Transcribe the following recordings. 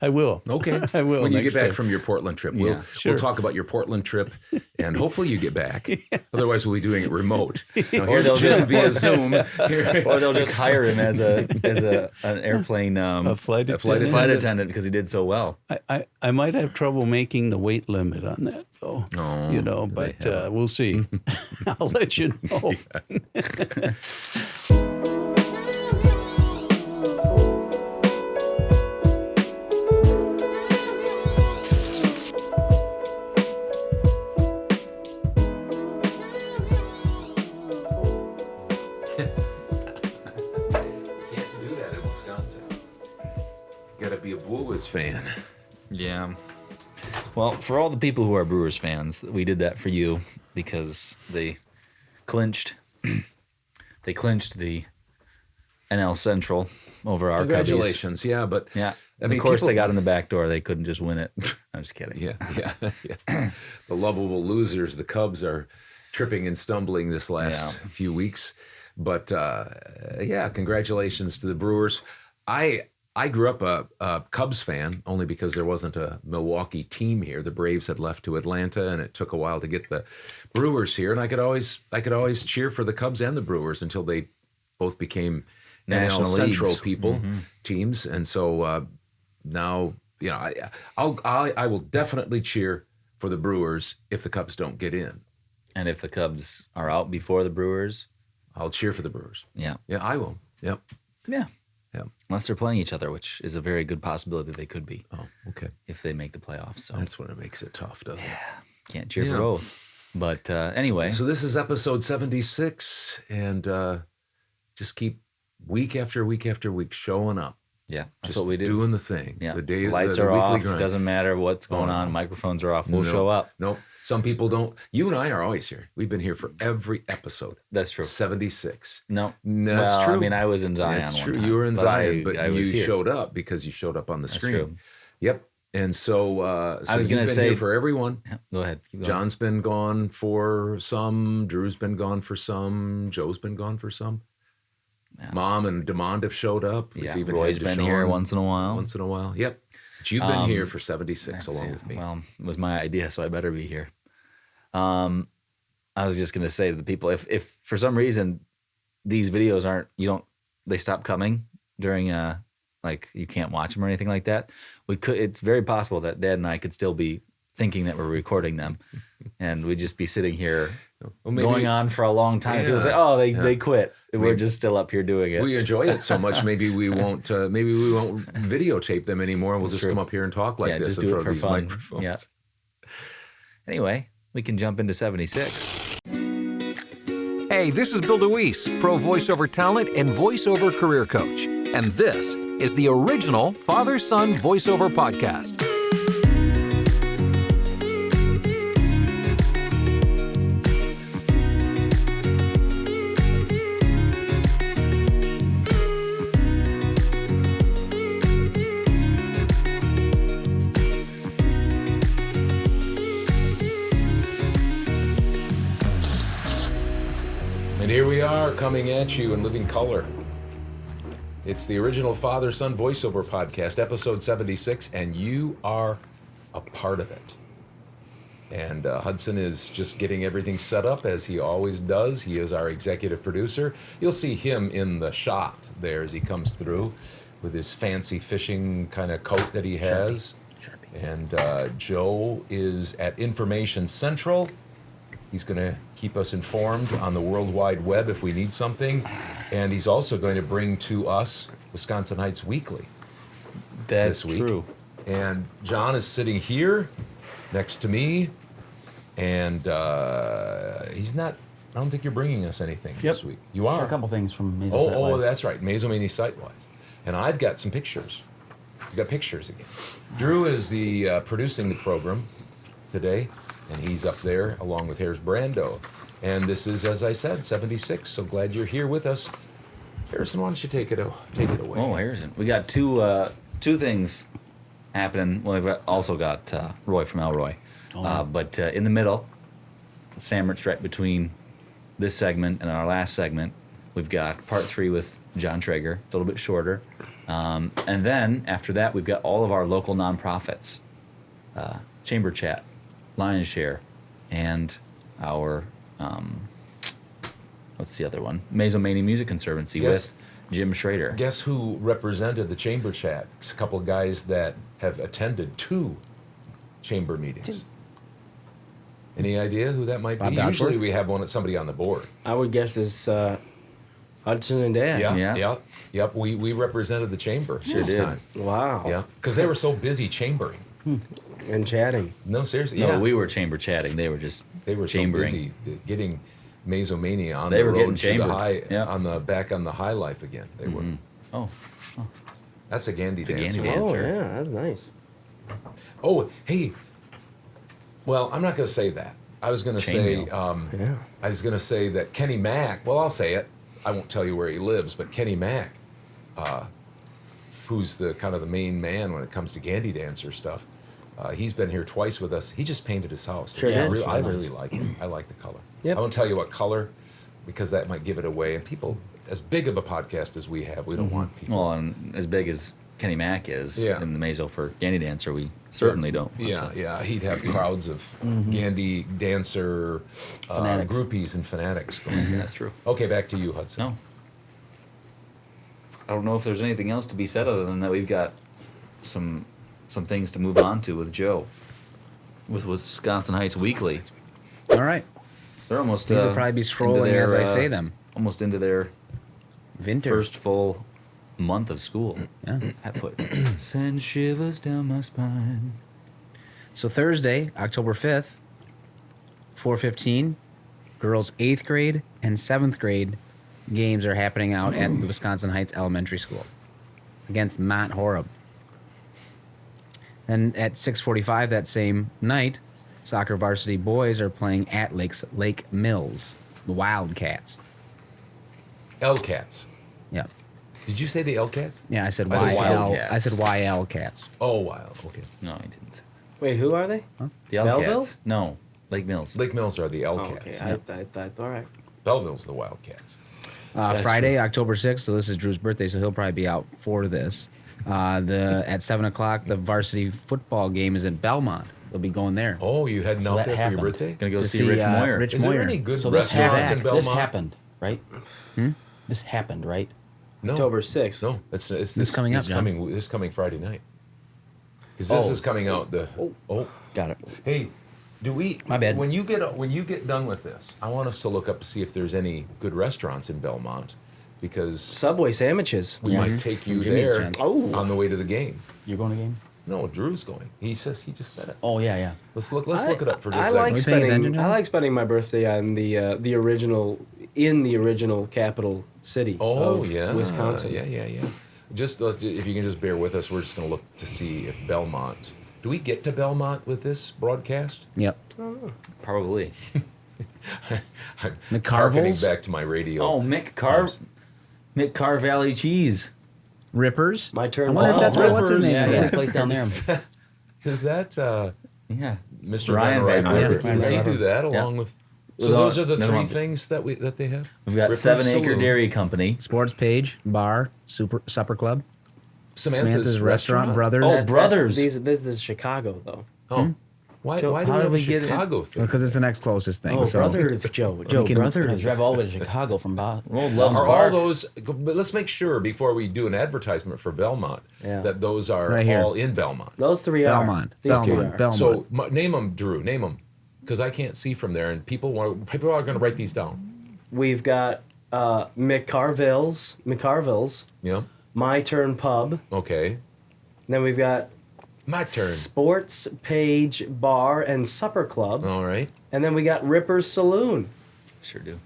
I will. Okay. I will. When you next get back time. from your Portland trip, Yeah, sure. we'll talk about your Portland trip, and hopefully you get back. Otherwise, we'll be doing it remote. Now, Or here's they'll Jim just- via Zoom. Or they'll just hire him as an airplane A flight flight attendant. flight attendant because he did so well. I might have trouble making the weight limit on that, though. Oh, But we'll see. I'll let you know. Can't do that in Wisconsin. Got to be a Brewers fan. Yeah. Well, for all the people who are Brewers fans, we did that for you because they clinched. They clinched the NL Central over our Cubbies. Congratulations. Yeah, but Yeah. I mean, of course, people- they got in the back door. They couldn't just win it. I'm just kidding. Yeah. The lovable losers, the Cubs, are tripping and stumbling this last few weeks. But congratulations to the Brewers. I grew up a Cubs fan only because there wasn't a Milwaukee team here. The Braves had left to Atlanta, and it took a while to get the Brewers here. And I could always cheer for the Cubs and the Brewers until they both became National NL Central leagues. teams. And so now, I will definitely cheer for the Brewers if the Cubs don't get in. And if the Cubs are out before the Brewers, I'll cheer for the Brewers. yeah. Yeah, I will. Yep. Yeah. Yeah. Unless they're playing each other, which is a very good possibility they could be Oh, okay. if they make the playoffs. So That's when it makes it tough, doesn't it? can't cheer Yeah. for both. But anyway, So this is episode 76, and just keep week after week after week showing up. yeah, that's Just what we do. doing the thing. Yeah, The day, lights the are weekly off. grind. Doesn't matter what's going on. Microphones are off. We'll No. show up. No, some people don't. You and I are always here. We've been here for every episode. That's true. 76. No, That's well, true. I mean, I was in Zion. That's one true. time, You were in Zion, but I you was here. showed up because you showed up on the That's screen. true. Yep. And so, I was you've gonna been say- here for everyone. Yeah, go ahead. Keep going. John's been gone for some. Drew's been gone for some. Joe's been gone for some. Yeah. Mom and Demond have showed up. We've Yeah, even Roy's had been Deshaun here once in a while. Once in a while. Yep. But you've been here for 76 along with me. Well, it was my idea, so I better be here. I was just gonna say to the people, if for some reason these videos they stop coming during like you can't watch them or anything like that, it's very possible that Dad and I could still be thinking that we're recording them, and we'd just be sitting here Well, maybe going on for a long time. People Yeah, say, "Oh, they yeah. quit." We're Maybe- just still up here doing it. we enjoy it so much. Maybe we won't videotape them anymore. We'll just true. come up here and talk like yeah, this just in do it front for of these fun. microphones. Yeah. Anyway, we can jump into 76. Hey, this is Bill DeWeese, pro voiceover talent and voiceover career coach. And this is the original Father-Son Voiceover Podcast. And here we are coming at you in living color. It's the original Father-Son Voiceover Podcast, episode 76, and you are a part of it. And Hudson is just getting everything set up as he always does. He is our executive producer. You'll see him in the shot there as he comes through with his fancy fishing kind of coat that he has. And Joe is at Information Central. He's going to keep us informed on the World Wide Web if we need something. And he's also going to bring to us Wisconsin Heights Weekly That's this week. true. And John is sitting here next to me. And he's not, I don't think you're bringing us anything this week. You are? A couple things from Mason. Oh, that's right. Mazomanie Sitewise. And I've got some pictures. You got pictures again. Drew is the producing the program today, and he's up there along with Harris Brando. And this is, as I said, 76. So glad you're here with us. Harrison, why don't you take it away? Oh, Harrison. We got two things happening. Well, we've also got Roy from Elroy. But in the middle, sandwiched right between this segment and our last segment, we've got part 3 with John Trager. It's a little bit shorter. And then after that, we've got all of our local nonprofits, ChamberChat, Lion's Share, and our what's the other one? Mazomanie Music Conservancy with Jim Schrader. Guess who represented the Chamber Chat? It's a couple of guys that have attended 2 chamber meetings. Any idea who that might be? Usually we have somebody on the board. I would guess it's Hudson and Dan. Yep. We represented the chamber this time. Wow. Yeah, because they were so busy chambering. And chatting. No, seriously. No, yeah. we were chamber chatting. They were just chambering. So busy getting Mazomania on They the were road getting to chambered. the high, Yeah. back on the high life again. They were. Oh, That's a Gandhi It's a dance. Gandhi Oh, Dancer. yeah, that's nice. Oh, hey. Well, I'm not going to say that. I was going to say. Yeah. I was going to say that Kenny Mack. Well, I'll say it. I won't tell you where he lives, but Kenny Mack, who's the kind of the main man when it comes to Gandhi dancer stuff. He's been here twice with us. He just painted his house. Sure did. I really like it. I like the color. Yep. I won't tell you what color, because that might give it away. And people, as big of a podcast as we have, we don't want people. well, and as big as Kenny Mack is Yeah. in the Mazo for Gandhi Dancer, we certainly don't. want Yeah, to. yeah. He'd have crowds of Gandhi dancer Fanatics. groupies and fanatics going. That's true. Okay, back to you, Hudson. No. I don't know if there's anything else to be said other than that we've got some things to move on to with Joe, with Wisconsin Heights Weekly. All right. They're almost These will probably be into scrolling their, as I say them. Almost into their Vintage. first full month of school. Yeah. That put send shivers down my spine. So Thursday, October 5th, 4:15, girls 8th grade and 7th grade games are happening out at the Wisconsin Heights Elementary School against Mount Horeb. Then at 6:45 that same night, soccer varsity boys are playing at Lake Mills, the Wildcats. L-Cats. Yeah. Did you say the L-Cats? Yeah, I said I think YL. Wildcats. I said YL Cats. Oh, wow. Okay. No, I didn't. Wait, who are they? The Belleville? Cats. No, Lake Mills. Lake Mills are the Oh, L-Cats. okay. All right. Belleville's the Wildcats. That's Friday, October 6th, so this is Drew's birthday, so he'll probably be out for this. At 7 o'clock, the varsity football game is at Belmont. They'll be going there. Oh, you heading So out that there for happened. your birthday? Gonna go To see see, Rich Moyer. Rich Is there Moyer. any good So this restaurants in happened. Belmont? This happened, right? Hmm? This happened, right? No. October 6th. No, it's This coming up, John. This coming Friday night. Because this Oh. is coming out the. Oh, Got it. hey, do we? My bad. When you get done with this, I want us to look up to see if there's any good restaurants in Belmont, because Subway sandwiches. we Yeah. might take you Jimmy's there chance. Oh. on the way to the game. You're going to game? No, Drew's going. He just said it. Oh, yeah, yeah. Let's look it up for just I a like second. Are we paying attention, spending. John? I like spending my birthday on the original capital city Oh of yeah, Wisconsin. Yeah. Just if you can just bear with us, we're just going to look to see if Belmont. Do we get to Belmont with this broadcast? Yep. Probably. I'm McCarville's? harkening back to my radio. Oh, Mick Carr Valley Cheese. Rippers. My turn. I wonder if that's Oh, what's his Rippers. name Yeah, is. yeah, at. his place down there. Is that Yeah. Mr. Ryan Van Van Ryder? River. Does he Van do River. that Yeah. along with? So With all- those are the another three one. things that they have. We've got Rippers 7 Acre Saloon, Dairy Company. Sports Page, Bar, Supper Club, Samantha's, Restaurant, Brothers. Oh, Brothers. This is Chicago though. Oh, why So do how we did have a we get it? Chicago thing? Because it's the next closest thing. Oh, so. brother, Joe, can- I brother. drive all the way to Chicago from Boston. Well, loves Are Bark. all those? But let's make sure before we do an advertisement for Belmont Yeah. that those are Right here. all in Belmont. Those three Belmont. are. These two Belmont. are. Belmont. So name them, Drew. Name them, because I can't see from there, and people are going to write these down. We've got McCarville's, Yeah. My Turn Pub. Okay. Then we've got My turn. Sports Page Bar and Supper Club. All right. And then we got Ripper's Saloon. Sure do.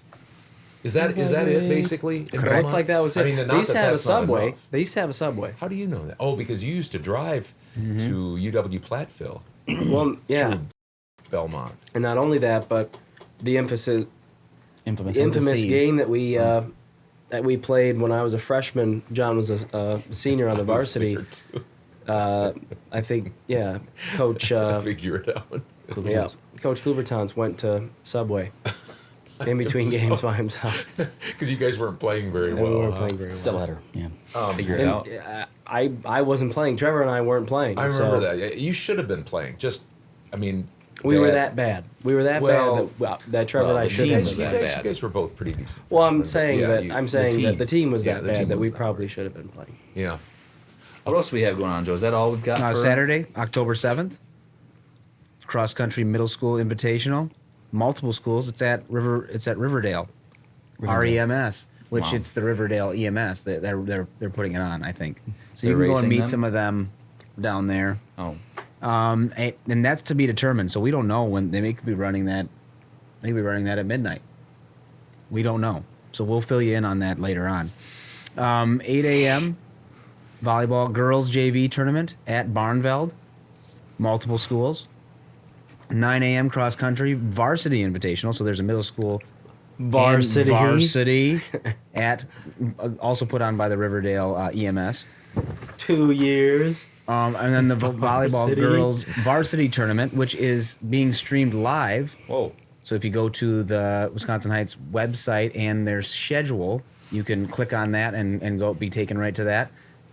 Is that it basically? In Looked Belmont? like that was it. I mean, They not used that to have a that's not subway. enough. They used to have a subway. How do you know that? Oh, because you used to drive to UW Platteville, Well, yeah. through Belmont. And not only that, but the infamous Infamous. game that we played when I was a freshman. John was a senior on the varsity. I think, yeah, Coach. Figure it out. Yeah, Coach Klubertons went to Subway in between games by himself. Because you guys weren't playing very And well. we weren't huh? playing very well. Doubleheader. Yeah. Figure it And, out. I wasn't playing. Trevor and I weren't playing. I remember so that. You should have been playing. Just, I mean, we were that bad. We were that Well, bad that Trevor and I the should team have was been. that you bad. guys were both pretty decent. Well, I'm freshmen, but saying yeah, that I'm saying that the team was yeah, that the team bad that was we that probably bad. should have been playing. Yeah. What else do we have going on, Joe? Is that all we've got for Saturday, October 7th, cross country middle school invitational, multiple schools. It's at Riverdale, REMS, which Wow. it's the Riverdale EMS. They're putting it on, I think. So They're you can go and racing meet them? some of them down there. Oh, And that's to be determined. So we don't know when they may be running that. They may be running that at midnight. We don't know. So we'll fill you in on that later on. 8 a.m. volleyball girls JV tournament at Barnveld, multiple schools. 9 a.m. cross country varsity invitational. So there's a middle school and varsity at also put on by the Riverdale EMS. 2 years. And then the volleyball Varsity. girls varsity tournament, which is being streamed live. whoa! So if you go to the Wisconsin Heights website and their schedule, you can click on that and go be taken right to that.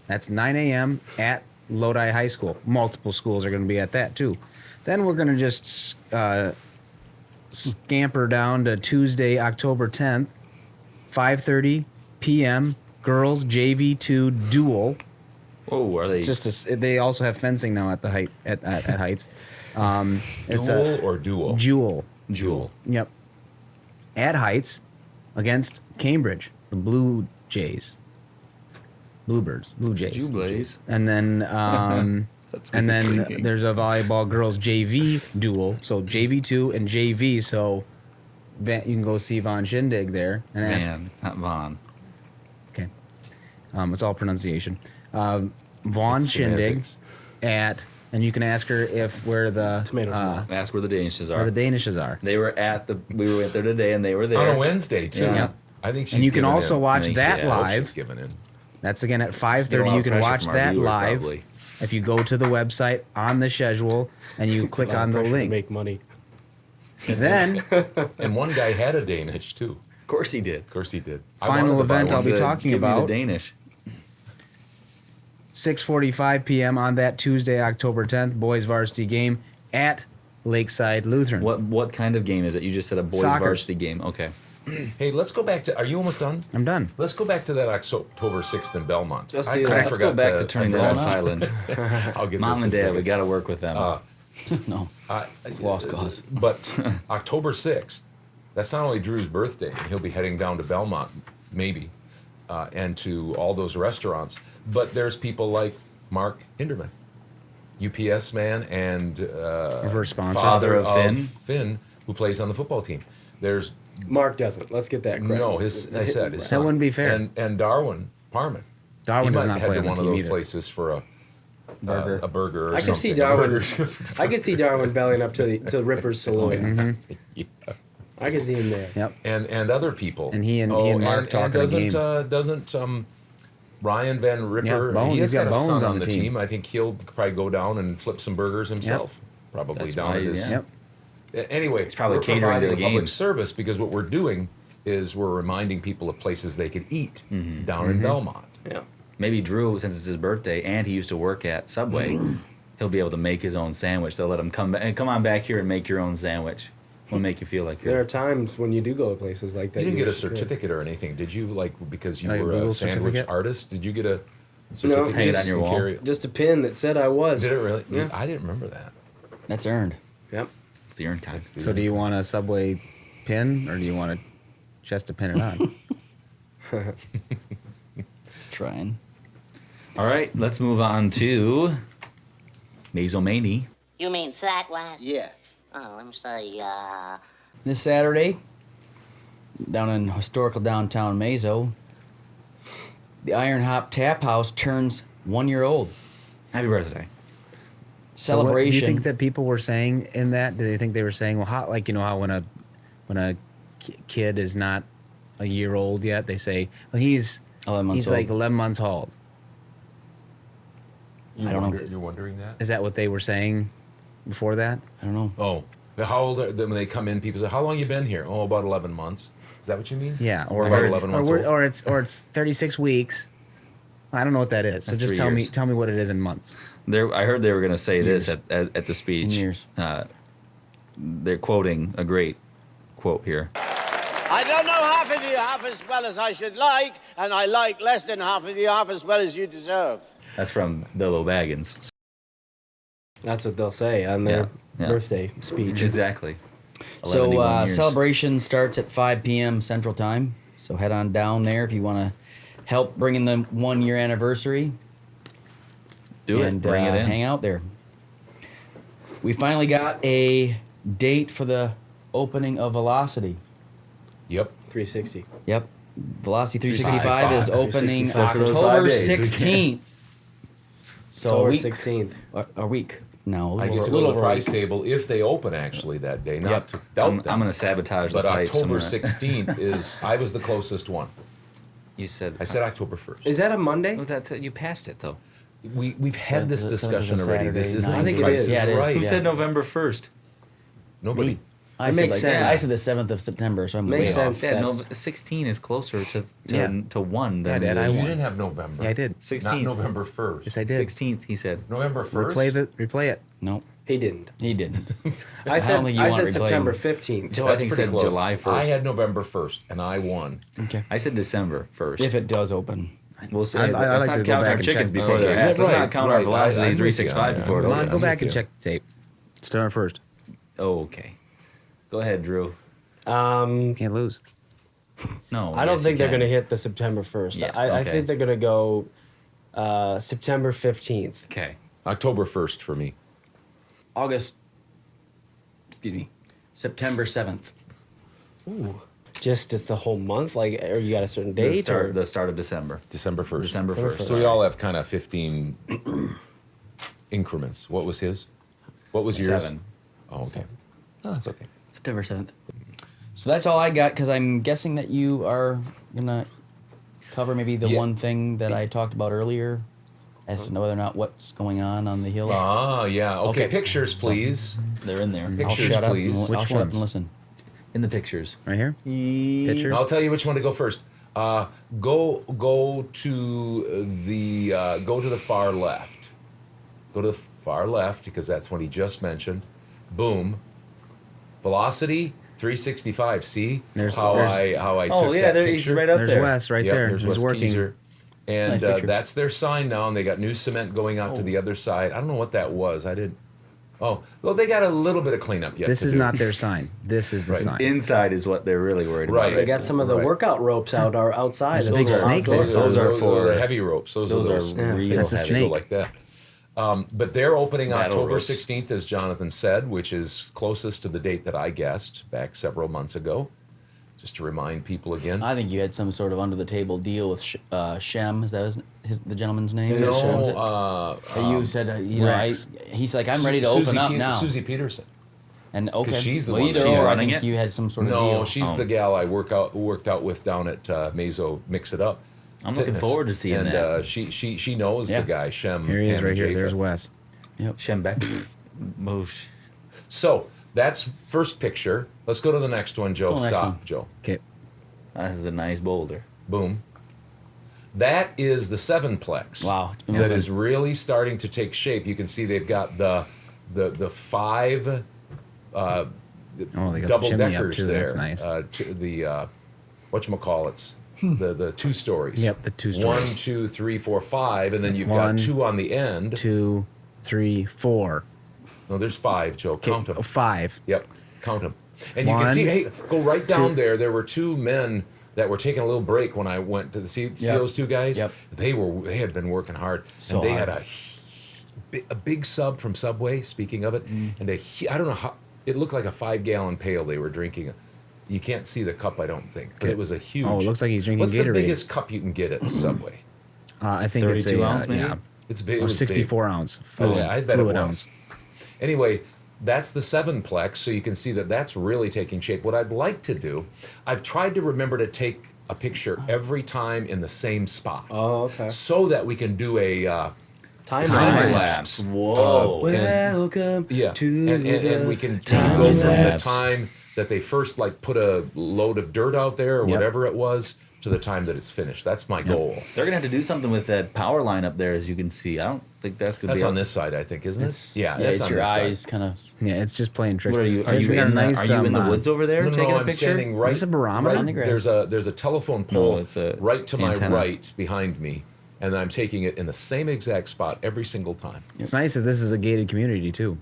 That's 9 a.m. at Lodi High School. Multiple schools are going to be at that too. Then we're going to just scamper down to Tuesday, October 10th, 5:30 p.m. Girls JV2 duel. Whoa! Are they? It's just they also have fencing now at the height at Heights. It's Duel a or duel? Jewel. Jewel. Yep. At Heights against Cambridge, the Blue Jays. Bluebirds, Blue Jays. Jewblaze. And then That's and then misleading. there's a volleyball girls JV duel. So JV2 and JV, so you can go see Von Shindig there and ask. Man, it's not Vaughn. Okay. It's all pronunciation. Vaughn It's Shindig semantics. and you can ask her if where the Tomatoes not. Ask where the Danishes where are. the Danishes are. They were we went there today, and they were there On a Wednesday, too. Yeah. I think she's And you can given also in. watch think that she has. I hope live. she's given in. That's again at It's getting a 5:30. lot You of can pressure watch from our that viewers, live. probably. If you go to the website on the schedule and you click on the Pressure to link, make money. then And one guy had a Danish, too. Of course he did. Of course he did. Final I wanted to buy event one. I'll be The- talking give me about. the Danish. 6:45 p.m. on that Tuesday, October 10th, boys varsity game at Lakeside Lutheran. What kind of game is it? You just said a boys Soccer. varsity game. Okay. Hey, let's go back to. Are you almost done? I'm done. Let's go back to that October 6th in Belmont. Let's I do kinda that. Let's forgot go back to turning I that on forgot- silent. I'll get Mom this and in a Dad, we second. got to work with them. No. Uh, Lost cause. But October 6th, that's not only Drew's birthday, and he'll be heading down to Belmont, maybe, and to all those restaurants. But there's people like Mark Hinderman, UPS man and Reverse sponsor. Father of Finn. Finn, who plays on the football team. There's Mark doesn't. Let's get that correct. no, his That son. wouldn't be fair. And Darwin Parman. Darwin he does might not head play to on the one of team those either. places for a burger or I something. can see Darwin. Burgers. I could see Darwin bellying up to Ripper's Saloon. Yeah. I can see him there. Yep. and other people. And he and Mark talking a doesn't game. doesn't Ryan Van Ripper? Bones. He has He's got got a Bones son on on the the team. team. I think he'll probably go down and flip some burgers himself. Probably That's down why at he's- his. Yep. Anyway, it's probably we're catering to providing the a public games. service because what we're doing is we're reminding people of places they could eat Mm-hmm. down in Belmont. Yeah. Maybe Drew, since it's his birthday and he used to work at Subway, he'll be able to make his own sandwich. They'll let him come on back here and make your own sandwich. We'll make you feel like There are you're. times when you do go to places like that. You didn't get a should- certificate or anything, did you? Like because you Like a were a Google sandwich certificate? artist, did you get a certificate? Hang it on to your wall? carry- Just a pin that said I was. Did it really? Yeah. I didn't remember that. That's earned. Yep. It's the urn kind. So do you want a Subway pin or do you want a chest to pin it on? It's trying. All right, let's move on to Mazomanie. You mean that was? Yeah. Oh, let me say, This Saturday, down in historical downtown Mazo, the Iron Hop Tap House turns 1 year old. Happy birthday. So what Celebration. do you think that people were saying in that? Do they think they were saying, well, how, like, you know, how when a kid is not a year old yet, they say, well, he's 11 months he's old. like 11 months old. I don't know. You're wondering that? Is that what they were saying before that? I don't know. Oh, how old are when they come in? People say, "How long you been here?" Oh, about 11 months. Is that what you mean? Yeah, or About or, 11 months or, old. or it's 36 weeks. I don't know what that is. So That's just 3 years. tell me what it is in months. I heard they were going to say this at the speech. Years. They're quoting a great quote here. I don't know half of you half as well as I should like, and I like less than half of you half as well as you deserve. That's from Bilbo Baggins. That's what they'll say on their Yeah. birthday speech. Exactly. So 11 years. celebration starts at 5 p.m. Central Time. So head on down there if you want to help bring in the 1 year anniversary. Do it. And Bring it in. hang out there. We finally got a date for the opening of Velocity. Yep. 360. Yep. Velocity 365 is 365. opening 365 for those 5 October days. 16th. So October a week, 16th. a week now. I get to go to the prize table if they open actually that day. Not to doubt I'm them. going to sabotage But the pipes. October 16th is. I was the closest one. You said. I said October 1st. Is that a Monday? Oh, you passed it, though. We've had this So it's discussion a already. This Saturday isn't night. I think it Price is. Yeah, it is. Right. Who said November 1st? Nobody. Me. I It said makes sense. I said the 7th of September, so I'm Makes way off. sense. Yeah, no, That's- 16 is closer to Yeah. 1 than Yeah, Dad, it I is. You won. didn't have November. Yeah, I did. 16th. Not November 1st. Yes, I did. 16th, he said. November 1st. Replay it. Nope, He didn't. he didn't. I said don't think you I want said to replay September him. 15th. Joe, I That's think pretty said close. July 1st. I had November 1st, and I won. Okay. I said December 1st. If it does open. We'll say, I let's like not to go count back our and chickens check. before Okay, they're hatched. right, Let's not count our right. Velocity I'm with you 365 on that. before Come it on, go opens. back and you. check the tape. Start first. Oh, okay. Go ahead, Drew. Can't lose. No, I don't yes, think you they're can. going to hit the September 1st. Yeah, I okay. think they're going to go September 15th. Okay. October 1st for me. September 7th. Just as the whole month? Like, or you got a certain date? The start of December. December 1st. December 1st. So we all have kind of 15 increments. What was his? What was yours? 7. Oh, okay. Oh, that's okay. September 7th. So that's all I got because I'm guessing that you are going to cover maybe the Yeah. one thing that I talked about earlier as to know whether or not what's going on the hill. Ah, yeah. Okay, Okay. pictures, please. They're in there. Pictures, I'll shut please. up and, I'll Which shut up ones? and listen. In the pictures. Right here. Pictures. I'll tell you which one to go first. Go to the far left. Go to the far left because that's what he just mentioned. Boom. Velocity 365. See There's- how there's- I took Oh, yeah, that there, picture. he's right up There's there. Wes right Yep, there. There's He's Wes working. Keyser. And Nice picture. that's their sign now, and they got new cement going out to the other side. I don't know what that was. I didn't. Oh, well, they got a little bit of cleanup yet. This to is do. not their sign. This is the Right. sign. Inside is what they're really worried Right. about. They got some of the Right. workout ropes out or outside. There's a as big well. snake there. Those are for heavy ropes. Those are those are things real That's a that go snake. like that. But they're opening Battle October ropes. 16th, as Jonathan said, which is closest to the date that I guessed back several months ago. Just to remind people again. I think you had some sort of under the table deal with Shem. Is that the gentleman's name? no, Shem, is it? uh, you said you know Rex. he's like I'm ready to Susie open up Pe- now. Susie Peterson. And okay, she's the well, one either she's or, I running think it? you had some sort of deal. No, she's the gal I worked out with down at Mazo Mix It Up. I'm looking Fitness. forward to seeing and, that. she knows Yeah. the guy Shem. Here he is, Hammond right here. Japheth. There's Wes. Shembeck. Moosh. So that's first picture. Let's go to the next one, Joe. Let's go to the next Stop, one. Joe. Okay. That is a nice boulder. Boom. That is the sevenplex. Wow, it's been That moving. is really starting to take shape. You can see they've got the 5 Oh, they got double the chimney up deckers too. there. That's nice. The whatchamacallits. the 2 stories. Yep, the 2 stories. 1, 2, 3, 4, 5, and then you've One, got 2 on the end. 2, 3, 4. No, there's 5, Joe. Count them. 5. Yep, count them. And you can One, see, hey, go right down 2. there. There were 2 men that were taking a little break when I went to see Yep. those 2 guys. Yep. They had been working hard, So and they hard. had a big sub from Subway. Speaking of it, and I don't know how it looked like a 5-gallon pail they were drinking. You can't see the cup, I don't think, but it was a huge. Oh, it looks like he's drinking What's Gatorade. the biggest cup you can get at Subway? I think it's 32 a ounce, maybe? yeah, It's big. It or was big. 64 ounce Oh, fluid, yeah, I bet it fluid was. ounce. Anyway, that's the sevenplex, so you can see that that's really taking shape. What I'd like to do, I've tried to remember to take a picture every time in the same spot, Oh, okay. so that we can do a Time time lapse. lapse. Whoa. Welcome Yeah, to and we can time go from the lapse. time that they first like put a load of dirt out there or Yep. whatever it was to the time that it's finished. That's my goal. They're gonna have to do something with that power line up there, as you can see. I don't think that's gonna That's be on this side, I think, isn't it? Yeah, Yeah, that's it's on your this eyes side. kind of. Yeah, it's just playing tricks. What are you? Are It's you, got a in, nice, are you in the um, woods over there No, taking a I'm picture? standing right. Is this a barometer? right- On the grass. there's a telephone pole it's a right to my antenna. right behind me, and I'm taking it in the same exact spot every single time. It's nice that this is a gated community too.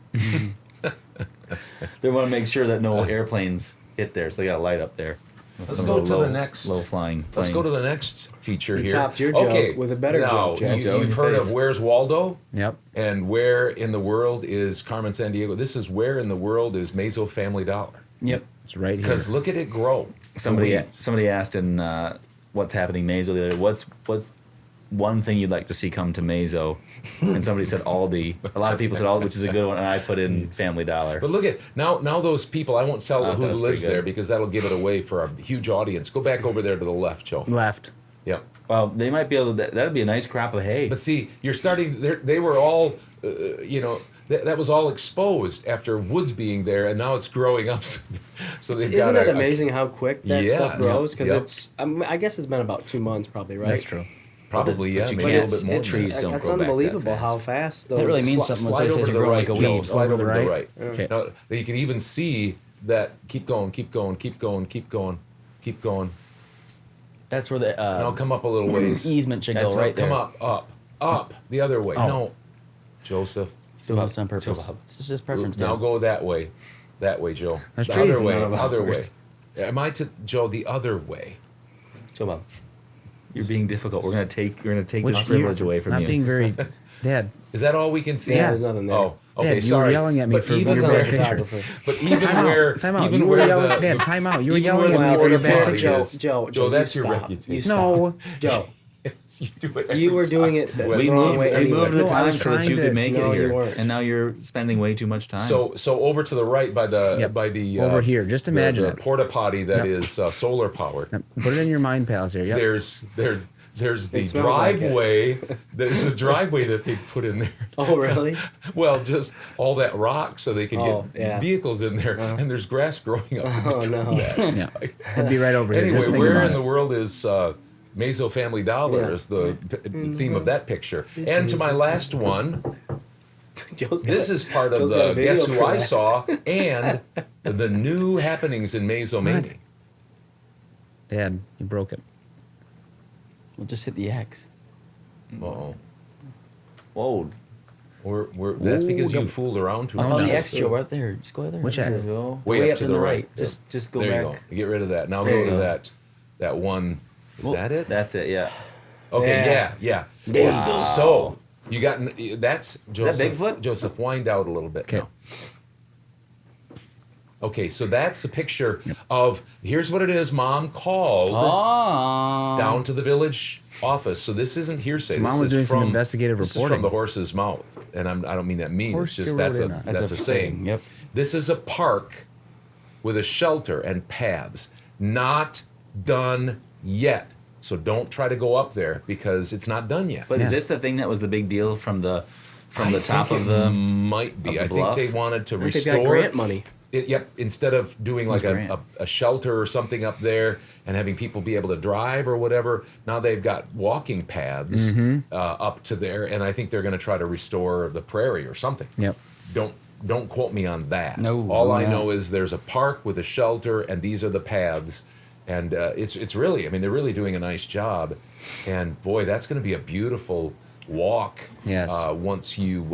They want to make sure that no airplanes hit there, so they got a light up there. Let's Some go to low- the next. low flying. Let's go to planes. the next feature You here. topped your joke okay, with a better now, joke, Joe. You, Joe, in you've your heard face. of Where's Waldo? Yep. And where in the world is Carmen Sandiego? This is where in the world is Mazo Family Dollar? Yep. It's right here. Because look at it grow. The Somebody weeds. somebody asked in what's happening Mazo the other day, what's one thing you'd like to see come to Mazo? And somebody said Aldi. A lot of people said Aldi, which is a good one, and I put in Family Dollar. But look at now those people. I won't tell Oh, who that was lives pretty good. there because that'll give it away for a huge audience. Go back over there to the left, Joe. Left. Yep. Well, they might be able to. That'd be a nice crop of hay. But see, you're starting. They were all, that was all exposed after woods being there, and now it's growing up. So they've Isn't got it amazing how quick that stuff Yes. grows? Because Yep. it's, I guess it's been about 2 months probably, right? That's true. Probably, But yeah, you maybe a can't- little bit more. it trees than that. don't That's grow back that unbelievable fast. how fast those. That really means Sli- something when slide somebody over says to you're the growing right, like a Joe. weed. Slide over to the right? right. Okay. Now, you can even see that. Keep going, keep going, keep going, keep going, keep going. That's where the Now come up a little ways. easement should That's go what- right there. Come up, the other way. Oh. No, Joseph. Doing this on purpose. Bob. It's just preference. Now Dan. go that way, Joe. There's the trees other in way, none of other way. ours. Am I to Joe the other way? Joe Bob. You're being difficult. We're gonna take Which this privilege you- away from not you. being very, Dad. Is that all we can see? Yeah, there's nothing there. Oh, okay. Dad, you sorry. were yelling at me But for even That's your not a bad where, picture. photographer. but even Time where, out. Time out. even You were where yelling. the, Dad, time out. You were even yelling where at me the for your porta bad potty picture. is. Joe, Joe, that's you your stop. reputation. You stop. No. Joe, Yes, you do it. you every were doing time. it the West wrong East. way We anyway. moved the No, I time was so that trying you to- could make No, it you here, weren't. and now you're spending way too much time. So over to the right by the Yep. by the Over here. Just imagine the it. porta potty that Yep. is solar powered. Put it in your mind pals here. Yep. There's the It smells like it. driveway. There's a driveway that they put in there. Oh, really? Well, just all that rock so they can Oh, get yeah. vehicles in there, and there's grass growing up. Oh, no. It's Yeah. like- It'd be right over here. anyway, Just think where about in it. the world is Mazo Family Dollar? Yeah. Is the theme of that picture? And to my last one, Joe's this got- is part of Joe's got a the video Guess Who for I that. Saw and the new happenings in Mazomania. Dad, you broke it. We'll just hit the X. Uh-oh. whoa, That's because Ooh, you yep. fooled around too Oh, On much. the no. X, Joe, right there. Just go there. Which there X? you go. Way up up to in the the right. right. Just go There back. you go. Get rid of that. Now There go you to go. that one. Is Well, that it? That's it. Yeah. Okay, yeah. Wow. So you got that's Joseph. Bigfoot? Joseph, wind out a little bit Okay. now. Okay, so that's the picture of. Here's what it is. Mom called Oh. down to the village office. So this isn't hearsay. Mom this was is doing from some investigative this reporting. is from the horse's mouth, and I don't mean that mean. Horse It's just you that's rode a in on. that's a saying. Yep. This is a park with a shelter and paths, not done yet. So don't try to go up there because it's not done yet. But Yeah. is this the thing that was the big deal from the I top think of it the? might be. of the I think bluff? they wanted to I think they've restore got grant money. Yep. Instead of doing like Grant? a shelter or something up there and having people be able to drive or whatever, now they've got walking paths up to there, and I think they're going to try to restore the prairie or something. Yep. Don't quote me on that. No, All I no. know is there's a park with a shelter, and these are the paths, and it's really. I mean, they're really doing a nice job, and boy, that's going to be a beautiful walk. Yes. Once you.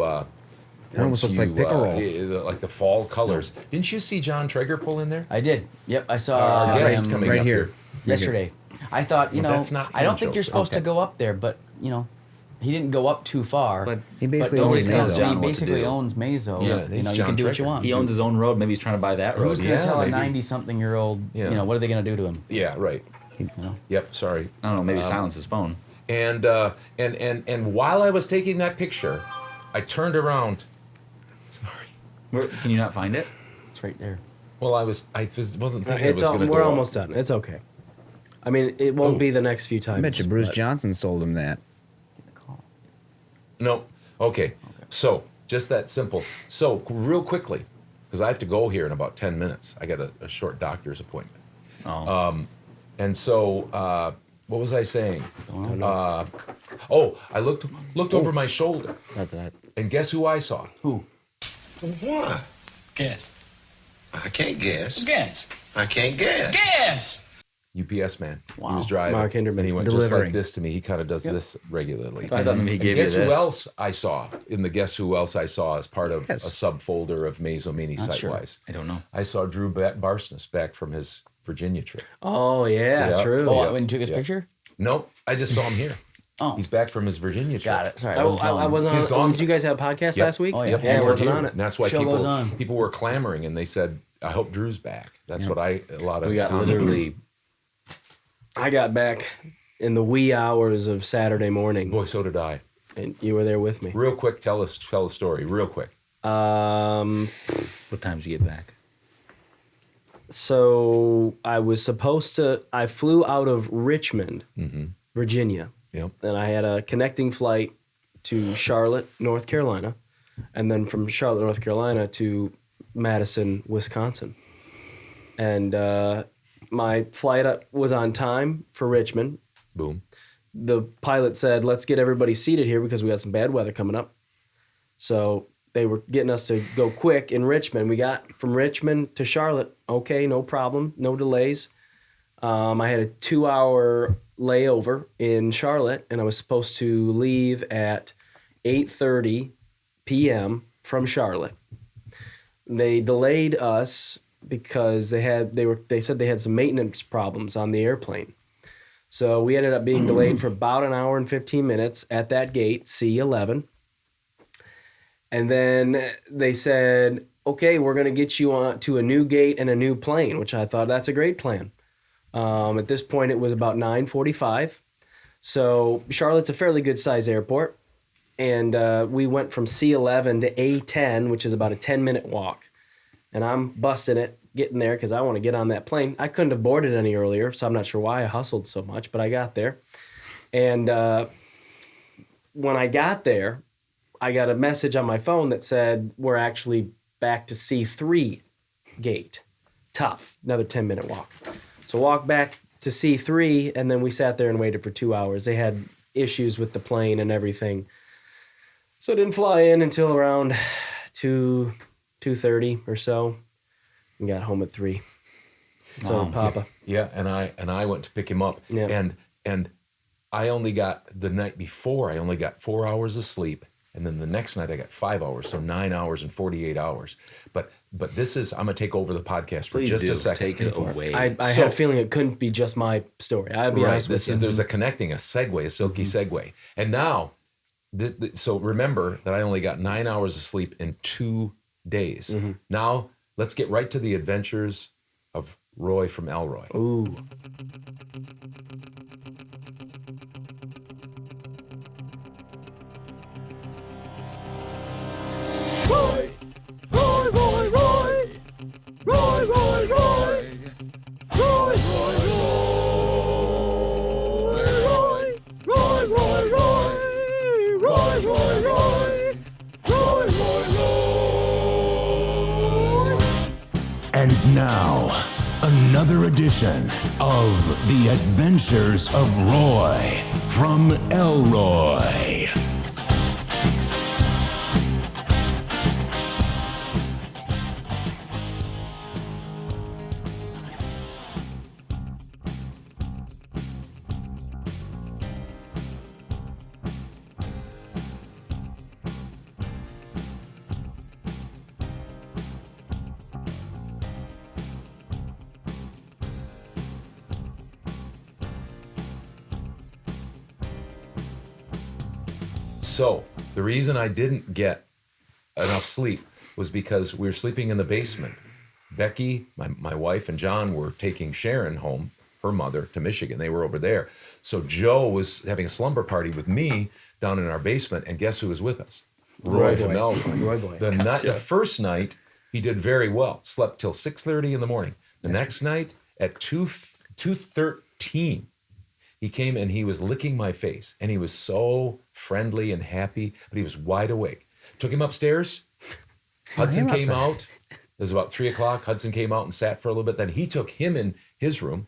It almost looks like pickle roll. Like the fall colors. Didn't you see John Trager pull in there? I did. Yep, I saw Our guest him coming right up here. yesterday. I thought, Well, that's not I don't him, think you're Joseph. supposed to Okay. go up there, but he didn't go up too far. But He basically but owns he tells Mazo. John He what to basically do. owns Mazo. Yeah, he's you John can do what you Trager. want. He owns his own road. Maybe he's trying to buy that road. Who's going to Yeah, tell maybe. a 90-something-year-old, Yeah. what are they going to do to him? Yeah, right. You know? Yep. Sorry. I don't know. Maybe silence his phone. And while I was taking that picture, I turned around. Sorry. Can you not find it? It's right there. Well, I wasn't thinking it was going to go. We're up. almost done. It's okay. I mean, it won't Oh. be the next few times. I bet you Bruce but- Johnson sold him that. No. Okay. So just that simple. So real quickly, because I have to go here in about 10 minutes. I got a short doctor's appointment. Oh. And so What was I saying? Don't know. I looked over my shoulder, That's that. and guess who I saw? Who? What? Guess. I can't guess. Guess. I can't guess. Guess. UPS man. Wow. He was driving. Mark Hinderman. And he went just like Delivering. this to me. He kind of does this regularly. I thought maybe he And gave you guess this. who else I saw in the Guess Who Else I Saw as part of Yes. a subfolder of Mazomanie Not sure. Sitewise? I don't know. I saw Drew Barsness back from his Virginia trip. Oh yeah, Yeah. true. Oh, Yeah. when you took his Yeah. picture? No, I just saw him here. Oh. He's back from his Virginia trip. Got it. Sorry. I wasn't He's on. gone. Did you guys have a podcast Yep. last week? Oh, yeah. Yep, Yeah, I you were wasn't here. on it. And that's why Show goes on. people were clamoring, and they said, "I hope Drew's back." That's what a lot of We got comments. literally. I got back in the wee hours of Saturday morning, Boy, so did I. and you were there with me. Real quick, tell a story. Real quick. What time did you get back? So I flew out of Richmond, Virginia, Yep. and I had a connecting flight to Charlotte, North Carolina, and then from Charlotte, North Carolina to Madison, Wisconsin. And my flight was on time for Richmond. Boom. The pilot said, let's get everybody seated here because we got some bad weather coming up. So they were getting us to go quick in Richmond. We got from Richmond to Charlotte. Okay, no problem, no delays. I had a 2-hour layover in Charlotte, and I was supposed to leave at 8:30 p.m. from Charlotte. They delayed us because they said they had some maintenance problems on the airplane. So we ended up being delayed for about an hour and 15 minutes at that gate, C11. And then they said, okay, we're going to get you on to a new gate and a new plane, which I thought that's a great plan. At this point, it was about 9:45. So Charlotte's a fairly good size airport. And we went from C11 to A10, which is about a 10-minute walk. And I'm busting it, getting there because I want to get on that plane. I couldn't have boarded any earlier, so I'm not sure why I hustled so much, but I got there. And when I got there, I got a message on my phone that said, we're actually back to C3 gate. Tough, another 10-minute walk. So walked back to C3, and then we sat there and waited for 2 hours. They had issues with the plane and everything. So I didn't fly in until around 2:30 or so, and got home at 3. So Papa. Yeah, and I went to pick him up, Yeah. and I only got the night before. I only got 4 hours of sleep, and then the next night I got 5 hours, so 9 hours and 48 hours. But this is I'm gonna take over the podcast for Please just do. a second. Take it away. I had a feeling it couldn't be just my story. I'd be Right. honest with you. There's a connecting, a segue, a silky segue, and now. So remember that I only got 9 hours of sleep in 2 days. Now let's get right to the adventures of Roy from Elroy. Ooh. And now, another edition of The Adventures of Roy from Elroy. So the reason I didn't get enough sleep was because we were sleeping in the basement. Becky, my wife, and John were taking Sharon home, her mother, to Michigan. They were over there. So Joe was having a slumber party with me down in our basement, and guess who was with us? Roy from Elroy. Roy Boy. The first night, he did very well. Slept till 6:30 in the morning. The next night, at 2:13, he came and he was licking my face, and he was so friendly and happy, but he was wide awake. Took him upstairs. Hudson came out. It was about 3 o'clock. Hudson came out and sat for a little bit. Then he took him in his room,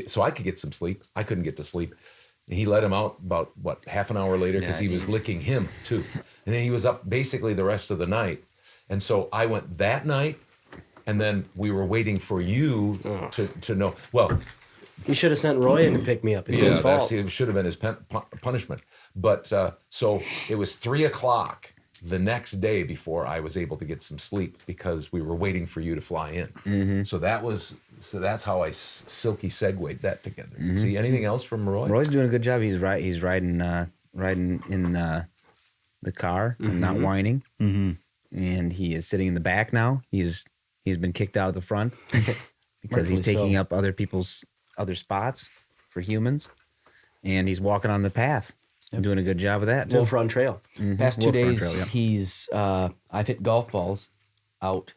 so I could get some sleep. I couldn't get to sleep. And he let him out about, half an hour later because he was licking him too. And then he was up basically the rest of the night. And so I went that night, and then we were waiting for you to know. Well, he should have sent Roy in to pick me up. It's his fault. It should have been his punishment. But so it was 3:00 the next day before I was able to get some sleep because we were waiting for you to fly in. Mm-hmm. So that's how I silky segued that together. Mm-hmm. See, anything else from Roy? Roy's doing a good job. He's riding in the car and not whining. Mm-hmm. And he is sitting in the back now. He's been kicked out of the front because he's taking up other people's other spots for humans, and he's walking on the path. I'm doing a good job of that too. Wolf Run Trail. Mm-hmm. Past 2 Wolf Run days, Trail, yeah. he's I've hit golf balls out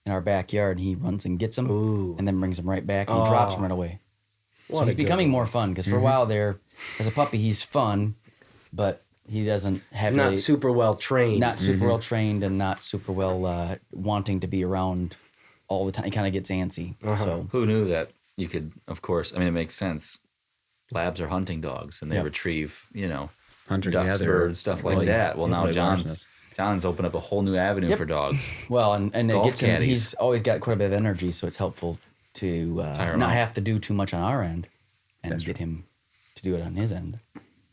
in our backyard, and he runs and gets them, and then brings them right back, and he drops them right away. So he's becoming more fun because for a while there, as a puppy, he's fun, but he doesn't have not super well trained, well trained, and not super well wanting to be around all the time. He kind of gets antsy. So who knew that you could? Of course, I mean it makes sense. Labs are hunting dogs, and they retrieve, hunter ducks, birds, stuff like that. Well, now John's opened up a whole new avenue for dogs. Well, and it gets him. Caddies. He's always got quite a bit of energy, so it's helpful to not have to do too much on our end, and get him to do it on his end.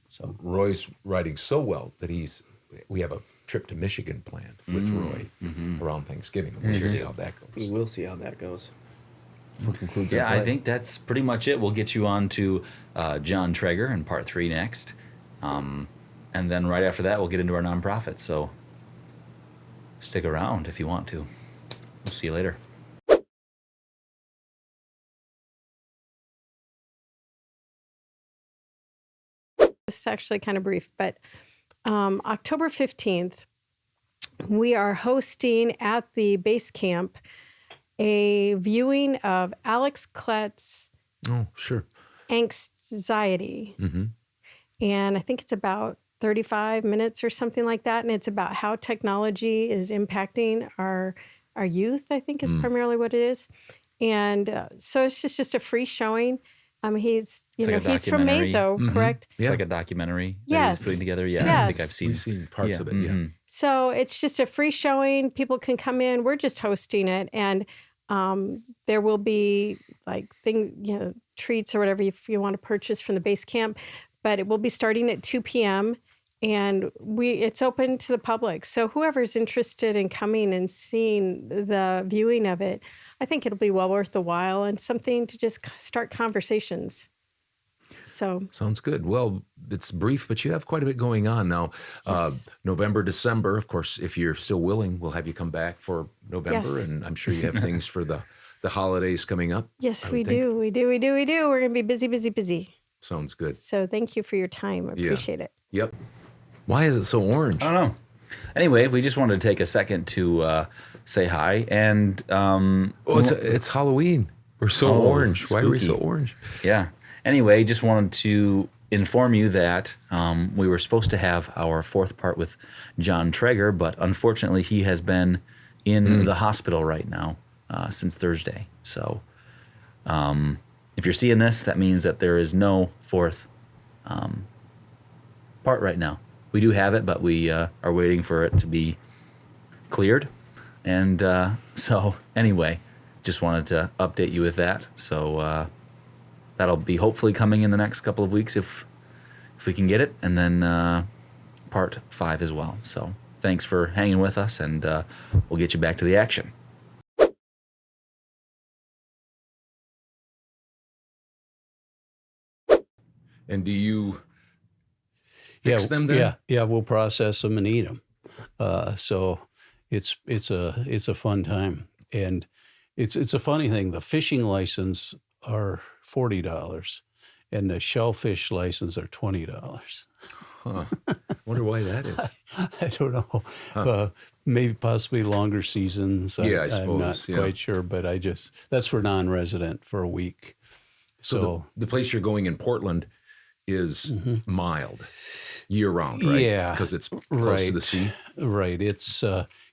So Roy's riding so well that we have a trip to Michigan planned with Roy around Thanksgiving. We'll see how that goes. We will see how that goes. So concludes Yeah, I think that's pretty much it. We'll get you on to John Trager in part 3 next. And then right after that, we'll get into our nonprofits. So stick around if you want to. We'll see you later. This is actually kind of brief, but October 15th, we are hosting at the base camp a viewing of Alex Kletz's Anxiety. Mm-hmm. And I think it's about 35 minutes or something like that. And it's about how technology is impacting our youth, I think is primarily what it is. And so it's just a free showing. He's he's from Mazo, correct? It's like a documentary that yes. he's putting together. Yeah, yes. I think I've seen parts of it. Yeah. So it's just a free showing. People can come in. We're just hosting it, and there will be like treats or whatever if you want to purchase from the base camp. But it will be starting at 2 p.m. and it's open to the public. So whoever's interested in coming and seeing the viewing of it, I think it'll be well worth the while and something to just start conversations. So sounds good. Well, it's brief, but you have quite a bit going on now. Yes. November, December, of course, if you're still willing, we'll have you come back for November, and I'm sure you have things for the holidays coming up. Yes, we do. We do. We're going to be busy. Sounds good. So thank you for your time. I appreciate it. Yep. Why is it so orange? I don't know. Anyway, we just wanted to take a second to say hi. And it's Halloween. We're so orange. Spooky. Why are we so orange? Yeah. Anyway, just wanted to inform you that we were supposed to have our 4th part with John Trager, but unfortunately he has been in the hospital right now since Thursday. So if you're seeing this, that means that there is no 4th part right now. We do have it, but we are waiting for it to be cleared. And so anyway, just wanted to update you with that. So that'll be hopefully coming in the next couple of weeks if we can get it. And then part 5 as well. So thanks for hanging with us, and we'll get you back to the action. And do you fix them then? Yeah, we'll process them and eat them. So it's a fun time, and it's a funny thing. The fishing license are $40, and the shellfish license are $20. Huh. Wonder why that is. I don't know. Huh. Maybe possibly longer seasons. I suppose. I'm not quite sure, but that's for non-resident for a week. So the place you're going in Portland is mild year round, right? Yeah, because it's close to the sea. Right. It's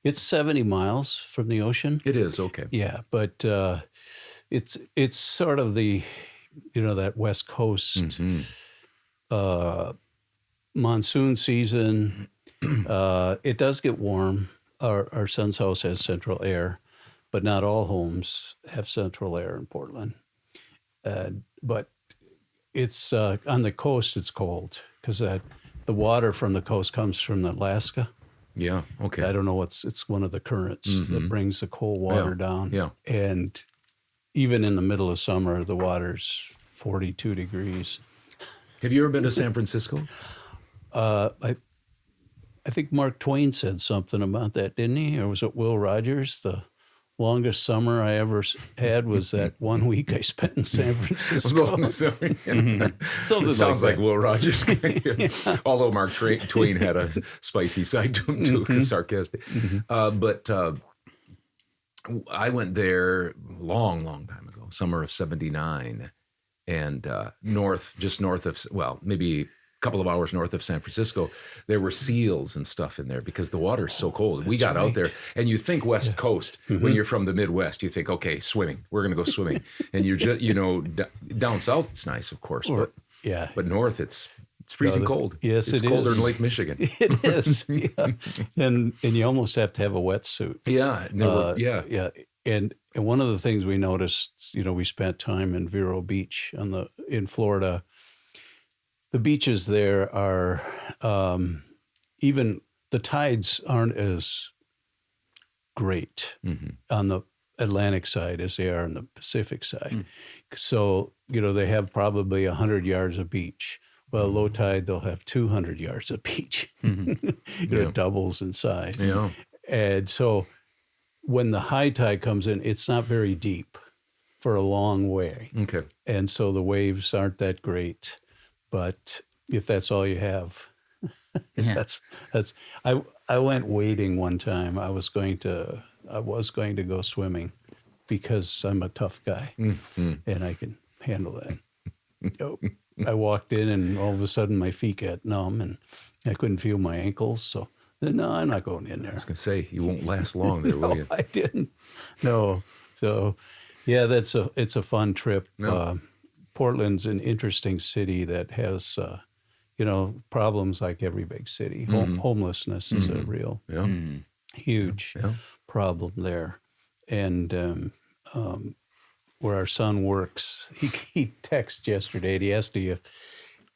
70 miles from the ocean. It is, okay. Yeah, but it's sort of the that West Coast monsoon season. It does get warm. Our son's house has central air, but not all homes have central air in Portland. But it's on the coast. It's cold because the water from the coast comes from Alaska. Yeah. Okay. I don't know it's one of the currents that brings the cold water down. Yeah. And even in the middle of summer, the water's 42 degrees. Have you ever been to San Francisco? I think Mark Twain said something about that, didn't he? Or was it Will Rogers? The longest summer I ever had was that 1 week I spent in San Francisco. Sounds like Will Rogers. Although Mark Twain had a spicy side to him too, sarcastic. But I went there long time ago, summer of '79, and just north of, maybe a couple of hours north of San Francisco, there were seals and stuff in there because the water's so cold. We got out there, and you think West Coast, when you're from the Midwest, you think, okay, swimming, we're going to go swimming. And you're just, down south it's nice, of course, but north it's freezing cold. Yes, it's colder than Lake Michigan. It is, and you almost have to have a wetsuit. Yeah. And one of the things we noticed, we spent time in Vero Beach in Florida. The beaches there are, even the tides aren't as great on the Atlantic side as they are on the Pacific side. So, they have probably 100 yards of beach. Well, low tide, they'll have 200 yards of beach. It doubles in size. Yeah. And so when the high tide comes in, it's not very deep for a long way. Okay. And so the waves aren't that great. But if that's all you have, that's. I went wading one time. I was going to go swimming because I'm a tough guy and I can handle that. I walked in and all of a sudden my feet got numb and I couldn't feel my ankles. So no, I'm not going in there. I was going to say, you won't last long there, will you? I didn't. No. So yeah, it's a fun trip. No. Portland's an interesting city that has, problems like every big city. Homelessness is a real huge problem there. And where our son works, he texted yesterday and he asked me if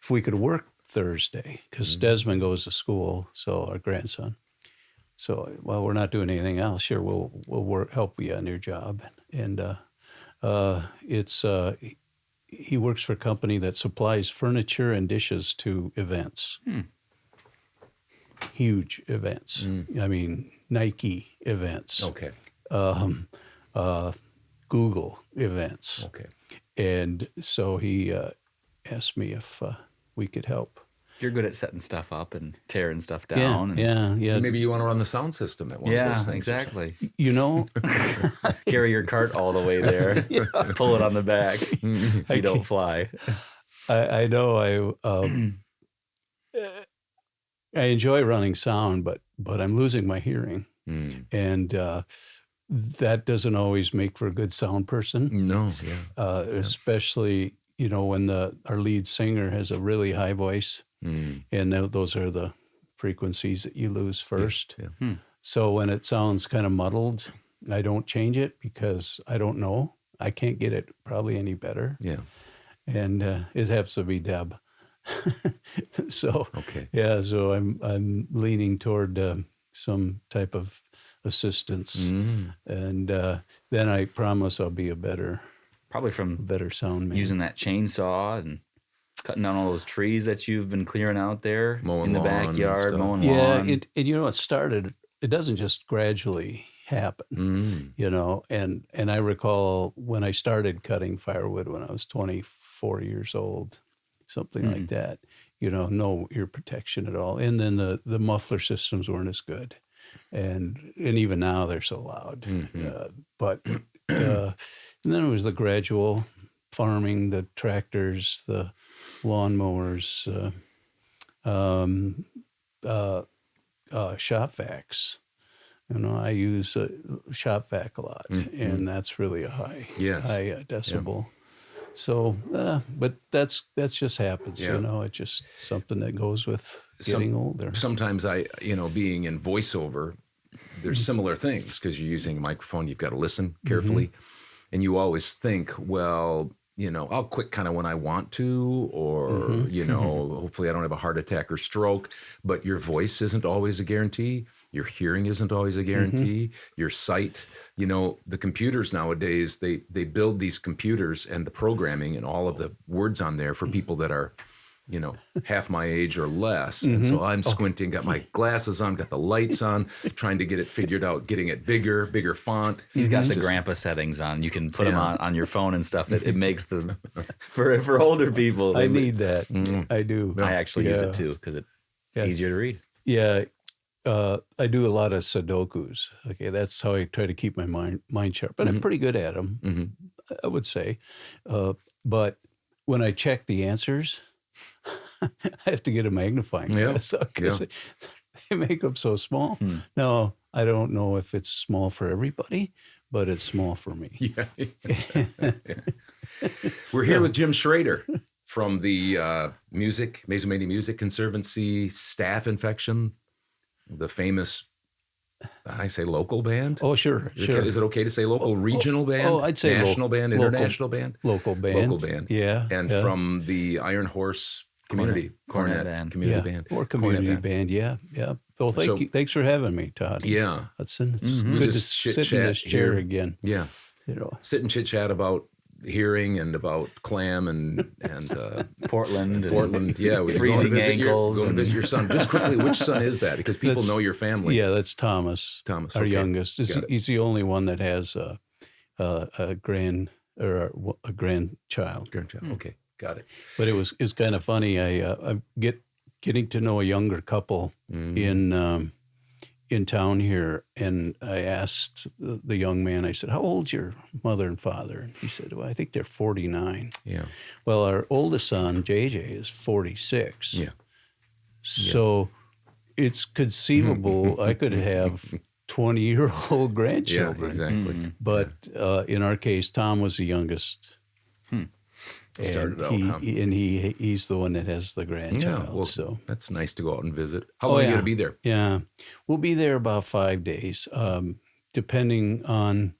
we could work Thursday because Desmond goes to school, so our grandson. So, we're not doing anything else. Sure, we'll help you on your job. And he works for a company that supplies furniture and dishes to events. Huge events. I mean, Nike events. Okay. Google events. Okay. And so he asked me if we could help. You're good at setting stuff up and tearing stuff down. Yeah. Maybe you want to run the sound system at one of those things. Exactly. Carry your cart all the way there. Pull it on the back if you don't fly. I know I enjoy running sound, but I'm losing my hearing. And that doesn't always make for a good sound person. No, especially, when our lead singer has a really high voice. And those are the frequencies that you lose first. So when it sounds kind of muddled, I don't change it because I don't know. I can't get it probably any better. Yeah. And it has to be Deb. So so I'm leaning toward some type of assistance, and then I promise I'll be a better sound man. Using that chainsaw and cutting down all those trees that you've been clearing out there in the backyard, mowing lawn. It started. It doesn't just gradually happen, And I recall when I started cutting firewood when I was 24 years old, something like that. No ear protection at all, and then the muffler systems weren't as good, and even now they're so loud. But and then it was the gradual farming, the tractors, the lawnmowers, shop vacs. I use a shop vac a lot, and that's really a high decibel. So, but that's just happens, Yeah. It's just something that goes with getting older. Sometimes being in voiceover, there's similar things because you're using a microphone. You've got to listen carefully, and you always think, well, I'll quit kind of when I want to, or hopefully I don't have a heart attack or stroke. But your voice isn't always a guarantee. Your hearing isn't always a guarantee. Your sight, the computers nowadays, they build these computers and the programming and all of the words on there for people that are, half my age or less. And so I'm squinting, got my glasses on, got the lights on, trying to get it figured out, getting it bigger font. He's got the grandpa settings on. You can put them on your phone and stuff. It makes the for older people. I need that. I do. I actually use it too because it's easier to read. Yeah. I do a lot of Sudokus. Okay, that's how I try to keep my mind sharp. And I'm pretty good at them, I would say. But when I check the answers, I have to get a magnifying glass because they make them so small. Now, I don't know if it's small for everybody, but it's small for me. Yeah. We're here with Jim Schrader from the Mazomanie Music Conservancy Staff Infection, the famous, I say local band? Oh, sure. Is it okay to say local, regional band? Oh, I'd say national band, international band? Local band. Local band. Yeah. And from the Iron Horse Community Cornet band. Community band. Or community band, yeah. Well, thanks for having me, Todd. Yeah. Hudson. It's good to sit in this chair again. Yeah. Sit and chit-chat about hearing and about clam and Portland. Yeah, we freezing go and visit your son. Just quickly, which son is that? Because people know your family. Yeah, that's Thomas. Our youngest. He's the only one that has a grandchild. Grandchild. Okay, got it. But it's kind of funny. I'm getting to know a younger couple in town here, and I asked the young man, I said, how old's your mother and father? And he said, well, I think they're 49. Yeah. Well, our oldest son, JJ, is 46. Yeah. So it's conceivable I could have 20-year-old grandchildren. Yeah, exactly. But in our case, Tom was the youngest. He's the one that has the grandchild. Yeah, well, so that's nice to go out and visit. How long are you going to be there? Yeah, we'll be there about 5 days, depending on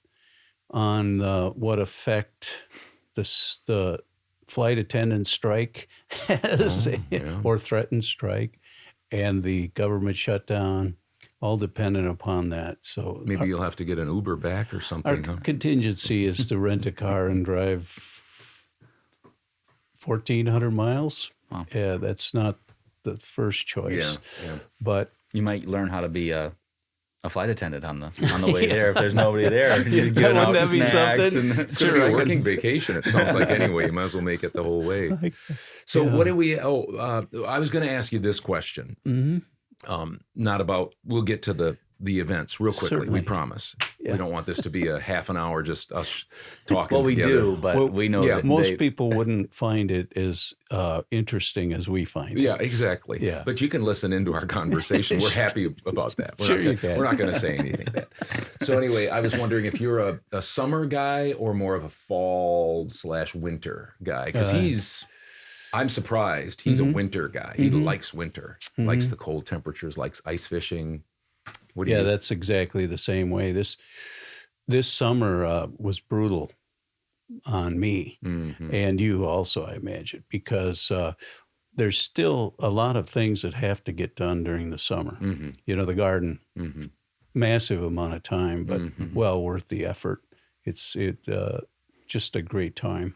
what effect the flight attendant strike has, or threatened strike, and the government shutdown. All dependent upon that. So maybe you'll have to get an Uber back or something. Our contingency is to rent a car and drive 1,400 miles. Wow. Yeah, that's not the first choice. Yeah. But you might learn how to be a flight attendant on the way there if there's nobody there. Wouldn't that be something? It's going to be a working vacation. It sounds like anyway. You might as well make it the whole way. So what do we? I was going to ask you this question. Not about. We'll get to the events real quickly. Certainly. We promise. Yeah. We don't want this to be a half an hour just us talking. Well, we together. do, but we know that most people wouldn't find it as interesting as we find it. Yeah, exactly. Yeah. But you can listen into our conversation. We're happy about that. We're not going to say anything bad. So anyway, I was wondering if you're a summer guy or more of a fall/winter guy, because I'm surprised. He's a winter guy. He likes winter, likes the cold temperatures, likes ice fishing. That's exactly the same way. This summer was brutal on me, and you also, I imagine, because there's still a lot of things that have to get done during the summer. The garden, massive amount of time, but well worth the effort. It's just a great time.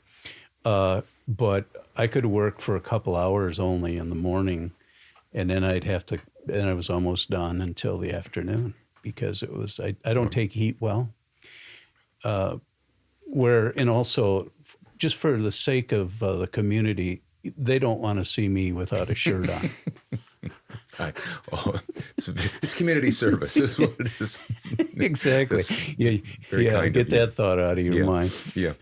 But I could work for a couple hours only in the morning, and then and I was almost done until the afternoon because it was, I don't take heat well. And also, just for the sake of the community, they don't want to see me without a shirt on. It's community service is what it is. Exactly. Get that thought out of your mind. Yeah.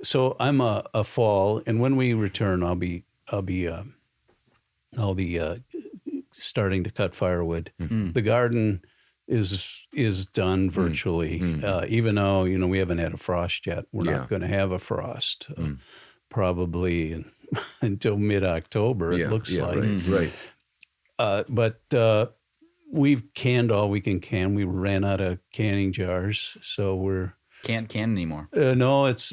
So I'm a fall, and when we return, I'll be starting to cut firewood. The garden is done virtually, even though we haven't had a frost yet. We're not going to have a frost, probably until mid-October, it looks like. Right. But we've canned all we can can. We ran out of canning jars, so we're Can't can anymore. no. That's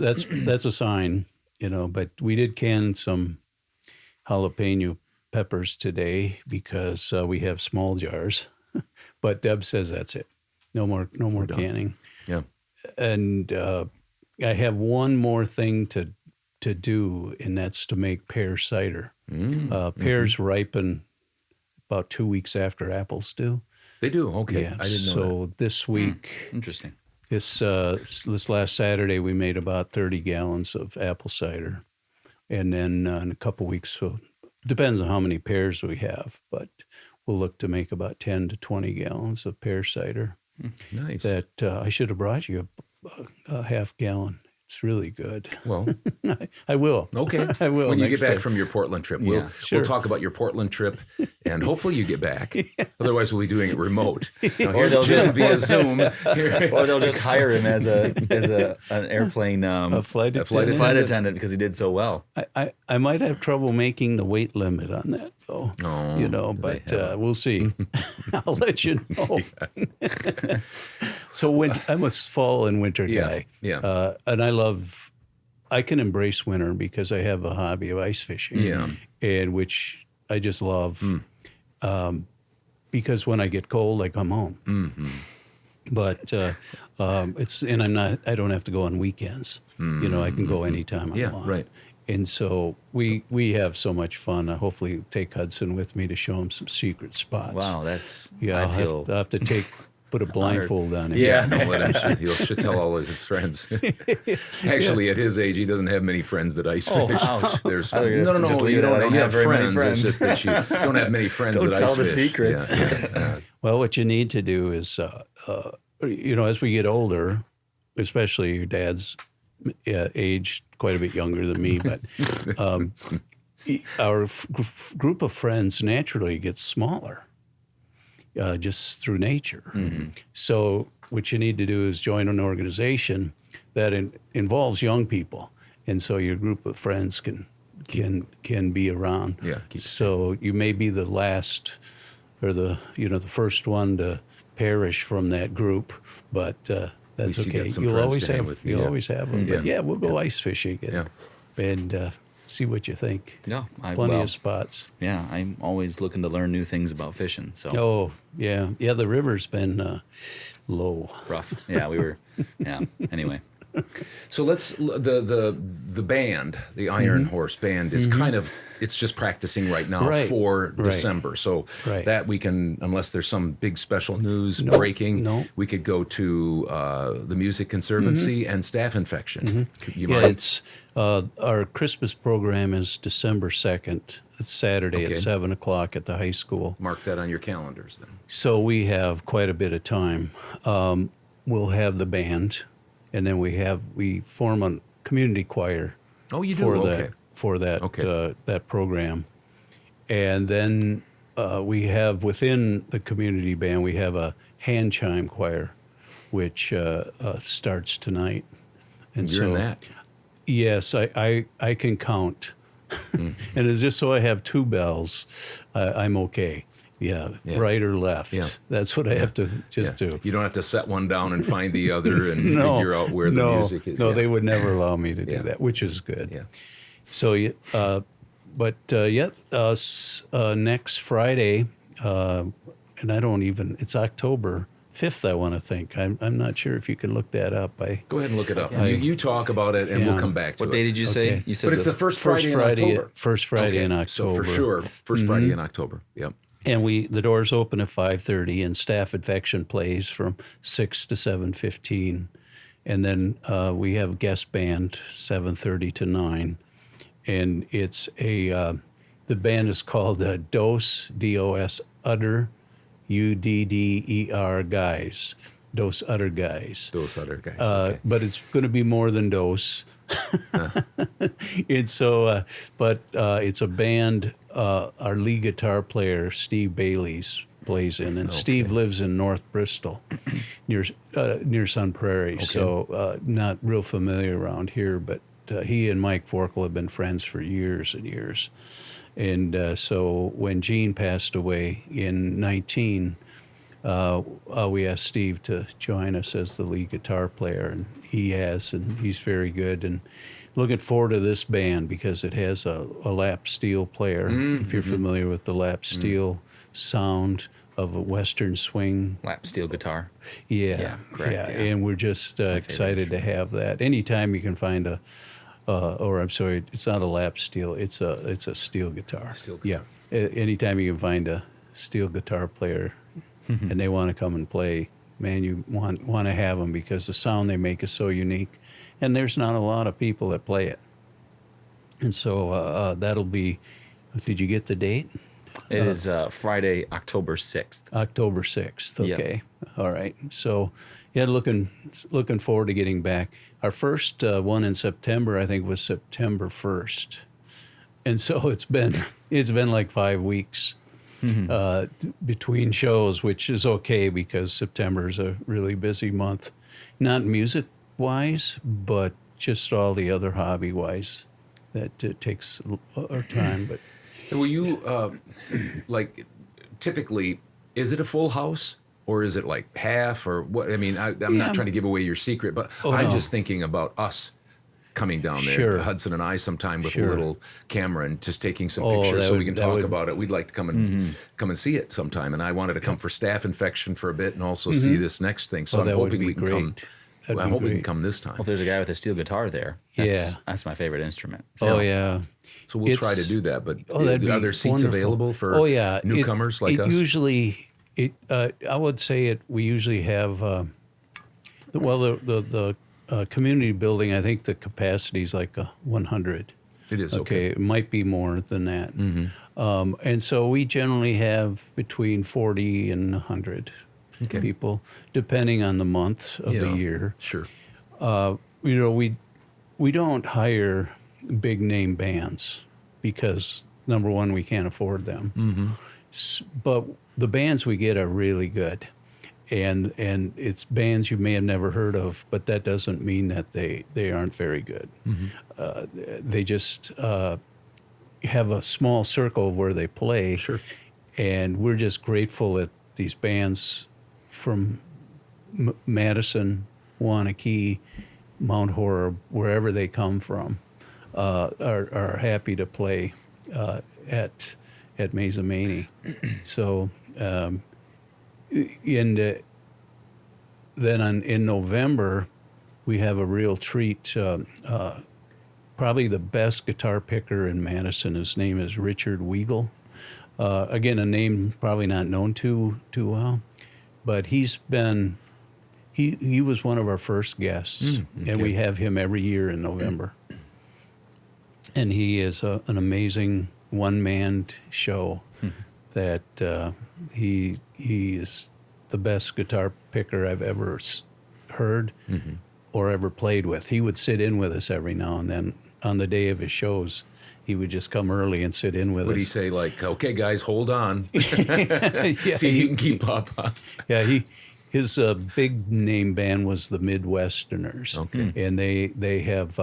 a sign, But we did can some jalapeno peppers today because we have small jars. But Deb says that's it. No more canning. Yeah. And I have one more thing to do, and that's to make pear cider. Pears ripen about 2 weeks after apples do. They do? Okay. Yeah. I didn't know so that. this week, Interesting. this last Saturday, we made about 30 gallons of apple cider. And then in a couple weeks, so depends on how many pears we have, but we'll look to make about 10 to 20 gallons of pear cider. Nice. That I should have brought you a half gallon. It's really good. Well, I will. Okay. I will. When you next get back time. from your Portland trip, Yeah, we'll talk about your Portland trip, and hopefully you get back. Otherwise, we'll be doing it remote. Now, Or they'll just via Zoom. Or they'll just hire him as an airplane a flight attendant because he did so well. I might have trouble making the weight limit on that, though. But we'll see. I'll let you know. So I'm a fall and winter guy. Yeah. And I can embrace winter because I have a hobby of ice fishing. Yeah. And which I just love. Because when I get cold, I come home. Mm-hmm. But I don't have to go on weekends. I can go anytime I want. Right. And so we have so much fun. I hopefully take Hudson with me to show him some secret spots. Wow, that's I'll have to put a blindfold on him. Yeah, no, let him. He should tell all his friends. Actually, at his age, he doesn't have many friends that ice fish. Ouch. There's No. You don't have very many friends. friends. It's just that you don't have many friends Don't that tell ice the fish. secrets. Yeah. Well, what you need to do is, as we get older, especially your dad's age, quite a bit younger than me, but our group of friends naturally gets smaller. Just through nature. Mm-hmm. So what you need to do is join an organization that involves young people, and so your group of friends can be around. Yeah. So you may be the last or the first one to perish from that group, but that's least you okay. got some You'll friends always to hang have with. you'll Yeah. always have them. But we'll go ice fishing and see what you think. Yeah, Plenty of spots. Yeah, I'm always looking to learn new things about fishing. So Oh yeah. The river's been low. rough. Yeah, we were. Yeah. Anyway, So let's the band, the Iron Horse Band, is kind of it's just practicing right now for December. So that we can, unless there's some big special news breaking, we could go to the Music Conservancy and Staph Infection. It's our Christmas program is December 2nd. It's Saturday at 7 o'clock at the high school. Mark that on your calendars then. So we have quite a bit of time. We'll have the band, and then we form a community choir. Oh, you do? For that program. And then we have within the community band, we have a hand chime choir, which starts tonight. And you're in that. Yes, I can count. And it's just so I have two bells, I'm okay. Yeah, right or left. Yeah. That's what I have to do. You don't have to set one down and find the other and figure out where the music is. No, they would never allow me to do that, which is good. Yeah. So, next Friday, and it's October 5th, I want to think. I'm not sure if you can look that up. Go ahead and look it up. You talk about it, and we'll come back to it. what day did you say? You said But it's the first Friday in October. First Friday in October. So for sure, first Friday in October. Yep. And the doors open at 5:30, and Staph Infection plays from 6 to 7:15, and then we have guest band 7:30 to 9, and it's the band is called DOS DOS Udder UDDER Guys. Dose Udder Guys. Dose Udder Guys. Okay. But it's going to be more than dose. And so, it's a band. Our lead guitar player, Steve Bailey's, plays in, and Steve lives in North Bristol, near Sun Prairie. Okay. So not real familiar around here, but he and Mike Forkel have been friends for years and years. And so when Gene passed away in 19, we asked Steve to join us as the lead guitar player, and he has, and he's very good. And looking forward to this band because it has a lap steel player, if you're familiar with the lap steel sound of a Western swing. Lap steel guitar. Yeah, correct. yeah. And we're just excited to have that. Anytime you can find it's not a lap steel, it's a steel guitar. Yeah. Anytime you can find a steel guitar player and they want to come and play, man, you want to have them because the sound they make is so unique. And there's not a lot of people that play it. And so that'll be, did you get the date? It is Friday, October 6th. October 6th, okay. Yep. All right. So, yeah, looking forward to getting back. Our first one in September, I think, was September 1st. And so it's been like 5 weeks between shows, which is okay because September is a really busy month. Not music-wise, but just all the other hobby-wise that takes our time. But will you, typically, is it a full house? Or is it like half or what? I mean, I'm not trying to give away your secret, but I'm just thinking about us coming down there, Sure. Hudson and I, sometime with Sure. a little camera and just taking some pictures so we can talk about it. We'd like to come and see it sometime. And I wanted to come for Staph infection for a bit and also see this next thing. So I'm hoping we can come. I hope we can come this time. Well, if there's a guy with a steel guitar there, that's my favorite instrument. Oh, yeah. So we'll try to do that. But are there seats available for newcomers like us? Usually, I would say we usually have, the community building, I think the capacity is like 100. It is, okay. It might be more than that. And so we generally have between 40 and 100 people, depending on the month of the year. Sure. We don't hire big name bands because, number one, we can't afford them. But the bands we get are really good. And it's bands you may have never heard of, but that doesn't mean that they aren't very good. They just have a small circle where they play. Sure. And we're just grateful that these bands from Madison, Wanakee, Mount Horeb, wherever they come from, are happy to play at Mazomanie. So, then in November, we have a real treat. Probably the best guitar picker in Madison. His name is Richard Weigel. Again, a name probably not known too well, but he was one of our first guests, and we have him every year in November. And he is an amazing one-man show that he is the best guitar picker I've ever heard or ever played with. He would sit in with us every now and then. On the day of his shows, he would just come early and sit in with us. Would he say, like, okay, guys, hold on. See if you can keep up. Yeah, his big name band was the Midwesterners. Okay. And they have,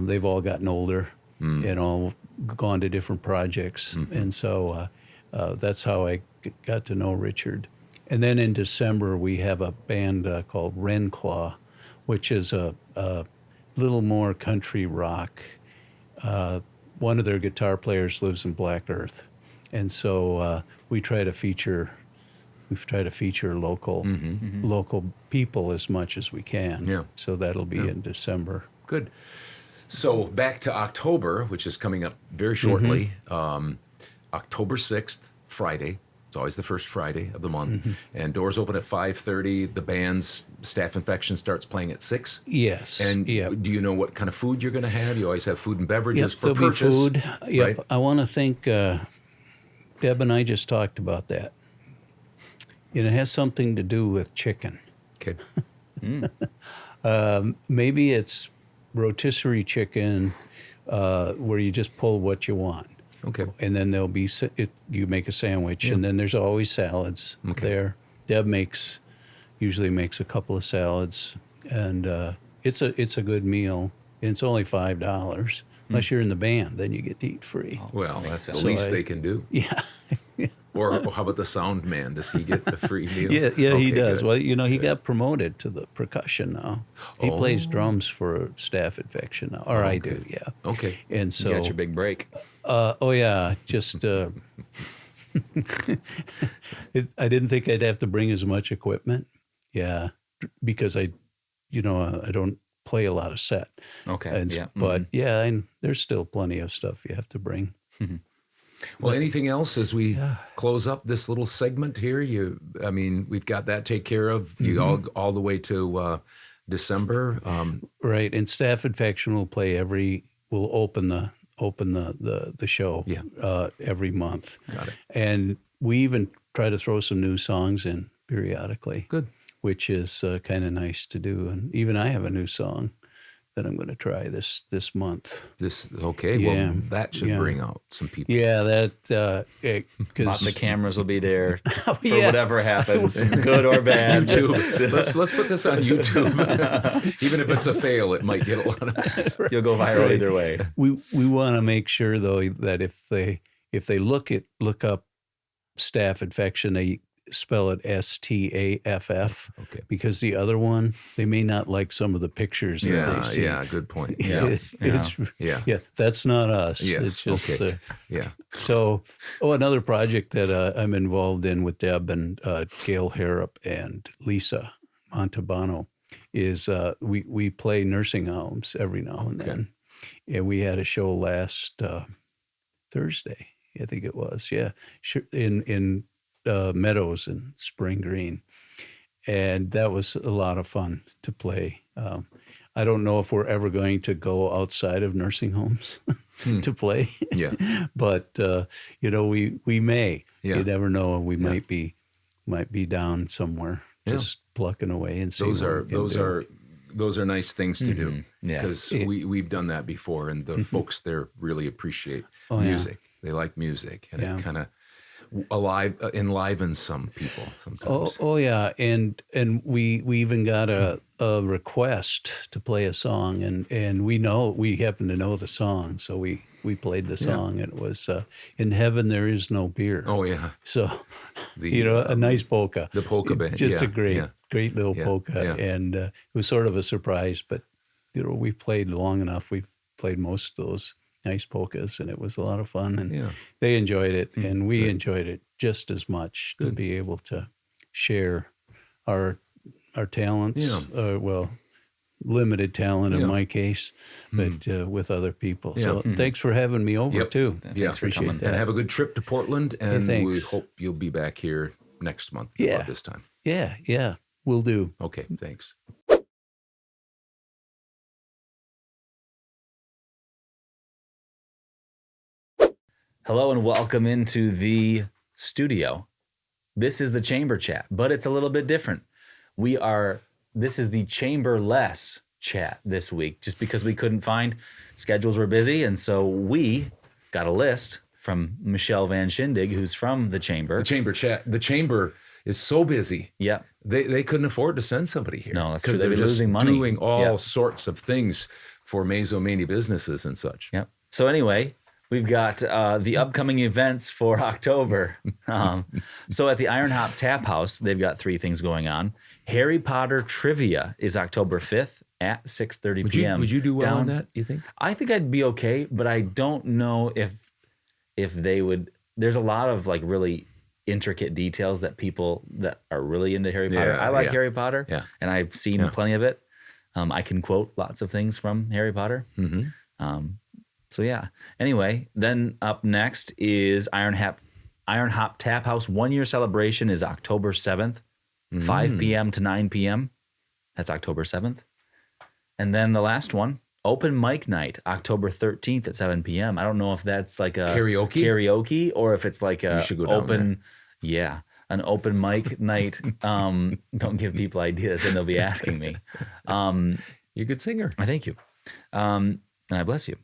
they've all gotten older and all gone to different projects. And so that's how I got to know Richard. And then in December, we have a band called Wren Claw, which is a little more country rock. One of their guitar players lives in Black Earth, and so we try to feature local people as much as we can. Yeah. So that'll be in December. Good. So back to October, which is coming up very shortly. October 6th, Friday. It's always the first Friday of the month. And doors open at 5:30. The band's Staph Infection starts playing at 6. Yes. And do you know what kind of food you're going to have? You always have food and beverages for there'll purchase. Be food. Yep. Right? I want to thank Deb and I just talked about that. It has something to do with chicken. Okay. Maybe it's rotisserie chicken where you just pull what you want. Okay. And then there'll be you make a sandwich, and then there's always salads there. Deb usually makes a couple of salads, and it's a good meal. And it's only $5. Unless you're in the band, then you get to eat free. Well, that's the So least they can do. Yeah. Or how about the sound man? Does he get the free meal? Yeah, he Okay, does. good. Well, he got promoted to the percussion now. He plays drums for Staph Infection now, or I do, yeah. Okay. And so, You got your big break. oh yeah, just I didn't think I'd have to bring as much equipment. Yeah, because I don't play a lot of set. Okay. And, Yeah. But yeah, and there's still plenty of stuff you have to bring. Well, anything else as we close up this little segment here? We've got that take care of. You all the way to December. Right, and Staph Infection will will open the show every month. Got it. And we even try to throw some new songs in periodically. Good. Which is kind of nice to do. And even I have a new song that I'm going to try this month. Well, that should bring out some people. Yeah, that Lots of cameras will be there for yeah. whatever happens, good or bad. YouTube. Let's put this on YouTube. Even if it's a fail, it might get a lot of. You'll go viral either way. We want to make sure though that if they look up Staph Infection, they spell it STAFF. Okay. Because the other one, they may not like some of the pictures that they see. Yeah, good point. Yeah, that's not us. Yes, It's just okay. Yeah. So, another project that I'm involved in with Deb and Gail Harrop and Lisa Montalbano is we play nursing homes every now and then, and we had a show last Thursday, I think it was. Yeah, in Meadows and Spring Green, and that was a lot of fun to play. I don't know if we're ever going to go outside of nursing homes to play. Yeah, but we may. Yeah. You never know. We might be down somewhere just plucking away and seeing. Those are nice things to do. Yeah. Because we've done that before, and the folks there really appreciate music. They like music, and it kind of enlivens some people sometimes. Oh yeah, and we even got a request to play a song, and we happen to know the song, so we played the song. And it was "In Heaven There Is No Beer." Oh yeah, so a nice polka. The polka band, just a great little polka, and it was sort of a surprise. But we played long enough. We've played most of those nice polkas, and it was a lot of fun, and they enjoyed it, and we enjoyed it just as much to be able to share our talents. Limited talent in my case, but with other people. So thanks for having me over too. Appreciate that. And have a good trip to Portland, and thanks. we hope you'll be back here next month about this time. Yeah, will do. Okay, thanks. Hello and welcome into the studio. This is the Chamber Chat, but it's a little bit different. This is the chamberless chat this week, just because we couldn't find, schedules were busy, and so we got a list from Michelle Van Shindig, who's from the Chamber. The Chamber Chat. The Chamber is so busy. Yeah. They couldn't afford to send somebody here. No, that's true. Because They they're were just losing money. doing all sorts of things for Mazomanie businesses and such. Yep. So anyway, we've got the upcoming events for October. So at the Iron Hop Tap House, they've got 3 things going on. Harry Potter Trivia is October 5th at 6:30 p.m. Would you do well on that, you think? I think I'd be okay, but I don't know if they would. There's a lot of like really intricate details that people that are really into Harry Potter. I like Harry Potter, and I've seen plenty of it. I can quote lots of things from Harry Potter. Mm-hmm. So yeah. Anyway, then up next is Iron Hop Tap House 1-year celebration is October 7th, 5 p.m. to 9 p.m. That's October 7th. And then the last one, Open Mic Night, October 13th at 7 p.m. I don't know if that's like a karaoke or if it's like a open, an open mic night. Don't give people ideas and they'll be asking me. You're a good singer. I thank you. And I bless you.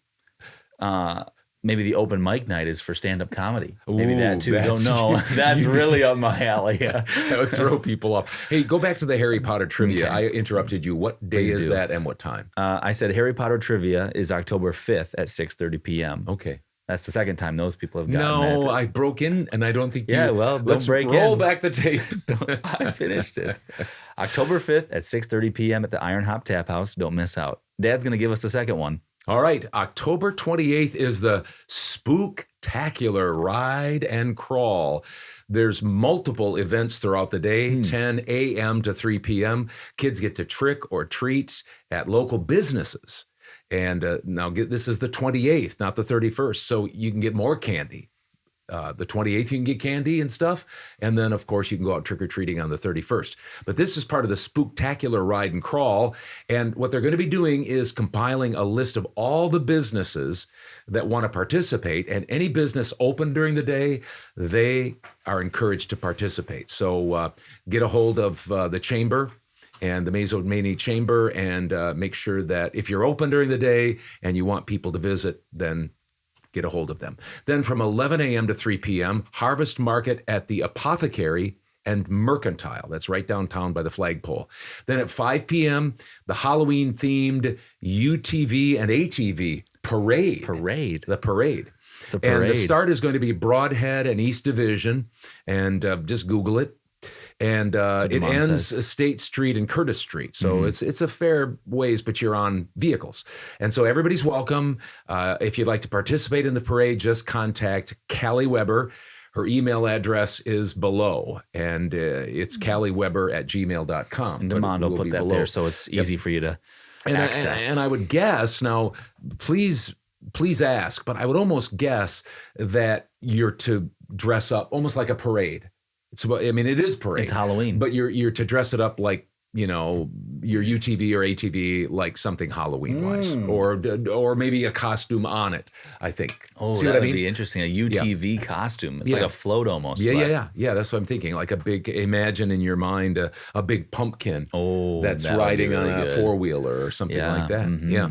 maybe the open mic night is for stand-up comedy. Maybe Ooh, that too. that's- Don't know. That's really up my alley. Yeah. That would throw people off. Hey, go back to the Harry Potter trivia. Okay. I interrupted you. What day Please is do. that and what time? I said Harry Potter trivia is October 5th at 6:30 p.m. Okay. That's the second time those people have gotten No, that. I broke in, and I don't think Yeah, you... well, don't let's break roll in. back the tape. I finished it. October 5th at 6:30 p.m. at the Iron Hop Tap House. Don't miss out. Dad's going to give us the second one. All right, October 28th is the Spooktacular Ride and Crawl. There's multiple events throughout the day, 10 a.m. to 3 p.m. Kids get to trick or treat at local businesses. And now this is the 28th, not the 31st, so you can get more candy. The 28th, you can get candy and stuff. And then, of course, you can go out trick-or-treating on the 31st. But this is part of the Spooktacular Ride and Crawl. And what they're going to be doing is compiling a list of all the businesses that want to participate. And any business open during the day, they are encouraged to participate. So get a hold of the Chamber and the Mazomanie Chamber and make sure that if you're open during the day and you want people to visit, then get a hold of them. Then from 11 a.m. to 3 p.m., Harvest Market at the Apothecary and Mercantile. That's right downtown by the flagpole. Then at 5 p.m., the Halloween-themed UTV and ATV parade. The parade. It's a parade. And the start is going to be Broadhead and East Division, and just Google it. And it ends State Street and Curtis Street. So it's a fair ways, but you're on vehicles. And so everybody's welcome. If you'd like to participate in the parade, just contact Callie Weber. Her email address is below, and it's callieweber@gmail.com. And Demond will put that there so it's easy for you to access. And I would guess, now, please ask, but I would almost guess that you're to dress up almost like a parade. It is parade. It's Halloween. But you're to dress it up like, your UTV or ATV, like something Halloween-wise. Or maybe a costume on it, I think. Oh, See that what I would mean? be interesting. A UTV costume. It's like a float almost. Yeah. That's what I'm thinking. Like imagine in your mind a big pumpkin that's that would be riding really on a good. four-wheeler or something like that. Yeah.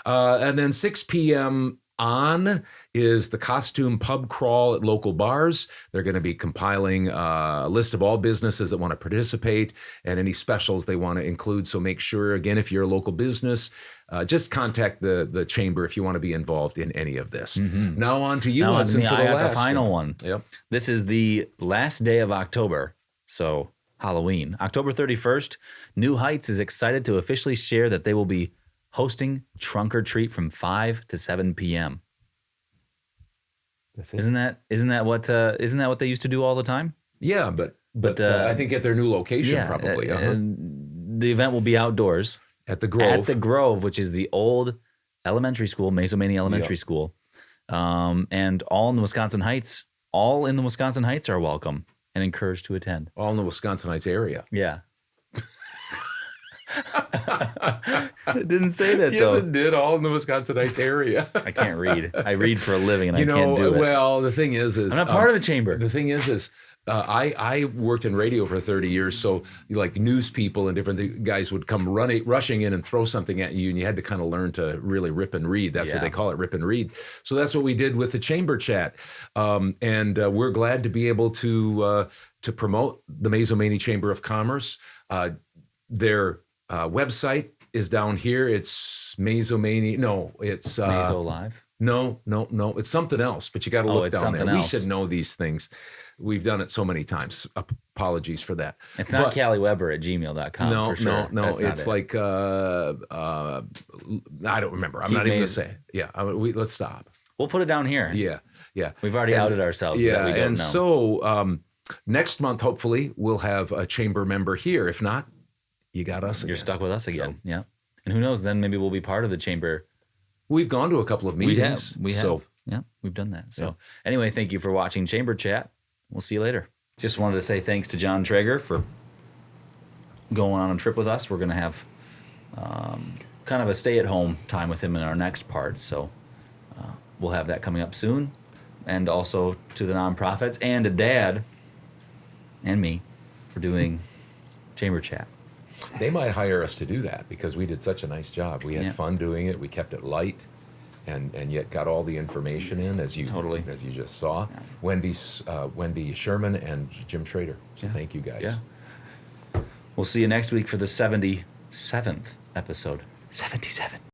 And then 6 p.m. on is the costume pub crawl at local bars. They're going to be compiling a list of all businesses that want to participate and any specials they want to include. So make sure, again, if you're a local business, just contact the chamber if you want to be involved in any of this. Now on to you, Hudson, for the I got last the final one. Yep. This is the last day of October, so Halloween. October 31st, New Heights is excited to officially share that they will be hosting Trunk or Treat from 5 to 7 p.m. Isn't that what they used to do all the time? Yeah, but I think at their new location probably. The event will be outdoors at the Grove. At the Grove, which is the old elementary school, Mazomanie Elementary School, and all in the Wisconsin Heights. All in the Wisconsin Heights are welcome and encouraged to attend. All in the Wisconsin Heights area. Yeah. It didn't say that, though. Yes, it did. All in the Wisconsin Heights area. I can't read. I read for a living, and I can't do it. Well, the thing is I'm not part of the chamber. The thing is I worked in radio for 30 years, so like news people and different guys would come rushing in and throw something at you, and you had to kind of learn to really rip and read. That's what they call it, rip and read. So that's what we did with the ChamberChat, and we're glad to be able to promote the Mazomanie Chamber of Commerce. Their website is down here. It's Mazomanie. No, it's Mazo Live. No, it's something else. But you got to look down there. Else. We should know these things. We've done it so many times. Apologies for that. It's not callieweber@gmail.com. No, for sure. no. It's like I don't remember. I'm not even gonna say it. Yeah, let's stop. We'll put it down here. Yeah. We've already outed ourselves. Yeah, that we don't and know. so next month, hopefully, we'll have a chamber member here. If not, you got us again. You're stuck with us again. So. Yeah. And who knows? Then maybe we'll be part of the chamber. We've gone to a couple of meetings. We have. Yeah, we've done that. So anyway, thank you for watching ChamberChat. We'll see you later. Just wanted to say thanks to John Trager for going on a trip with us. We're going to have kind of a stay-at-home time with him in our next part. So we'll have that coming up soon. And also to the nonprofits and to Dad and me for doing ChamberChat. They might hire us to do that because we did such a nice job. We had fun doing it. We kept it light. and yet got all the information in as you just saw. Yeah. Wendy Sherman and Jim Trader. So thank you guys. Yeah. We'll see you next week for the 77th episode. 77.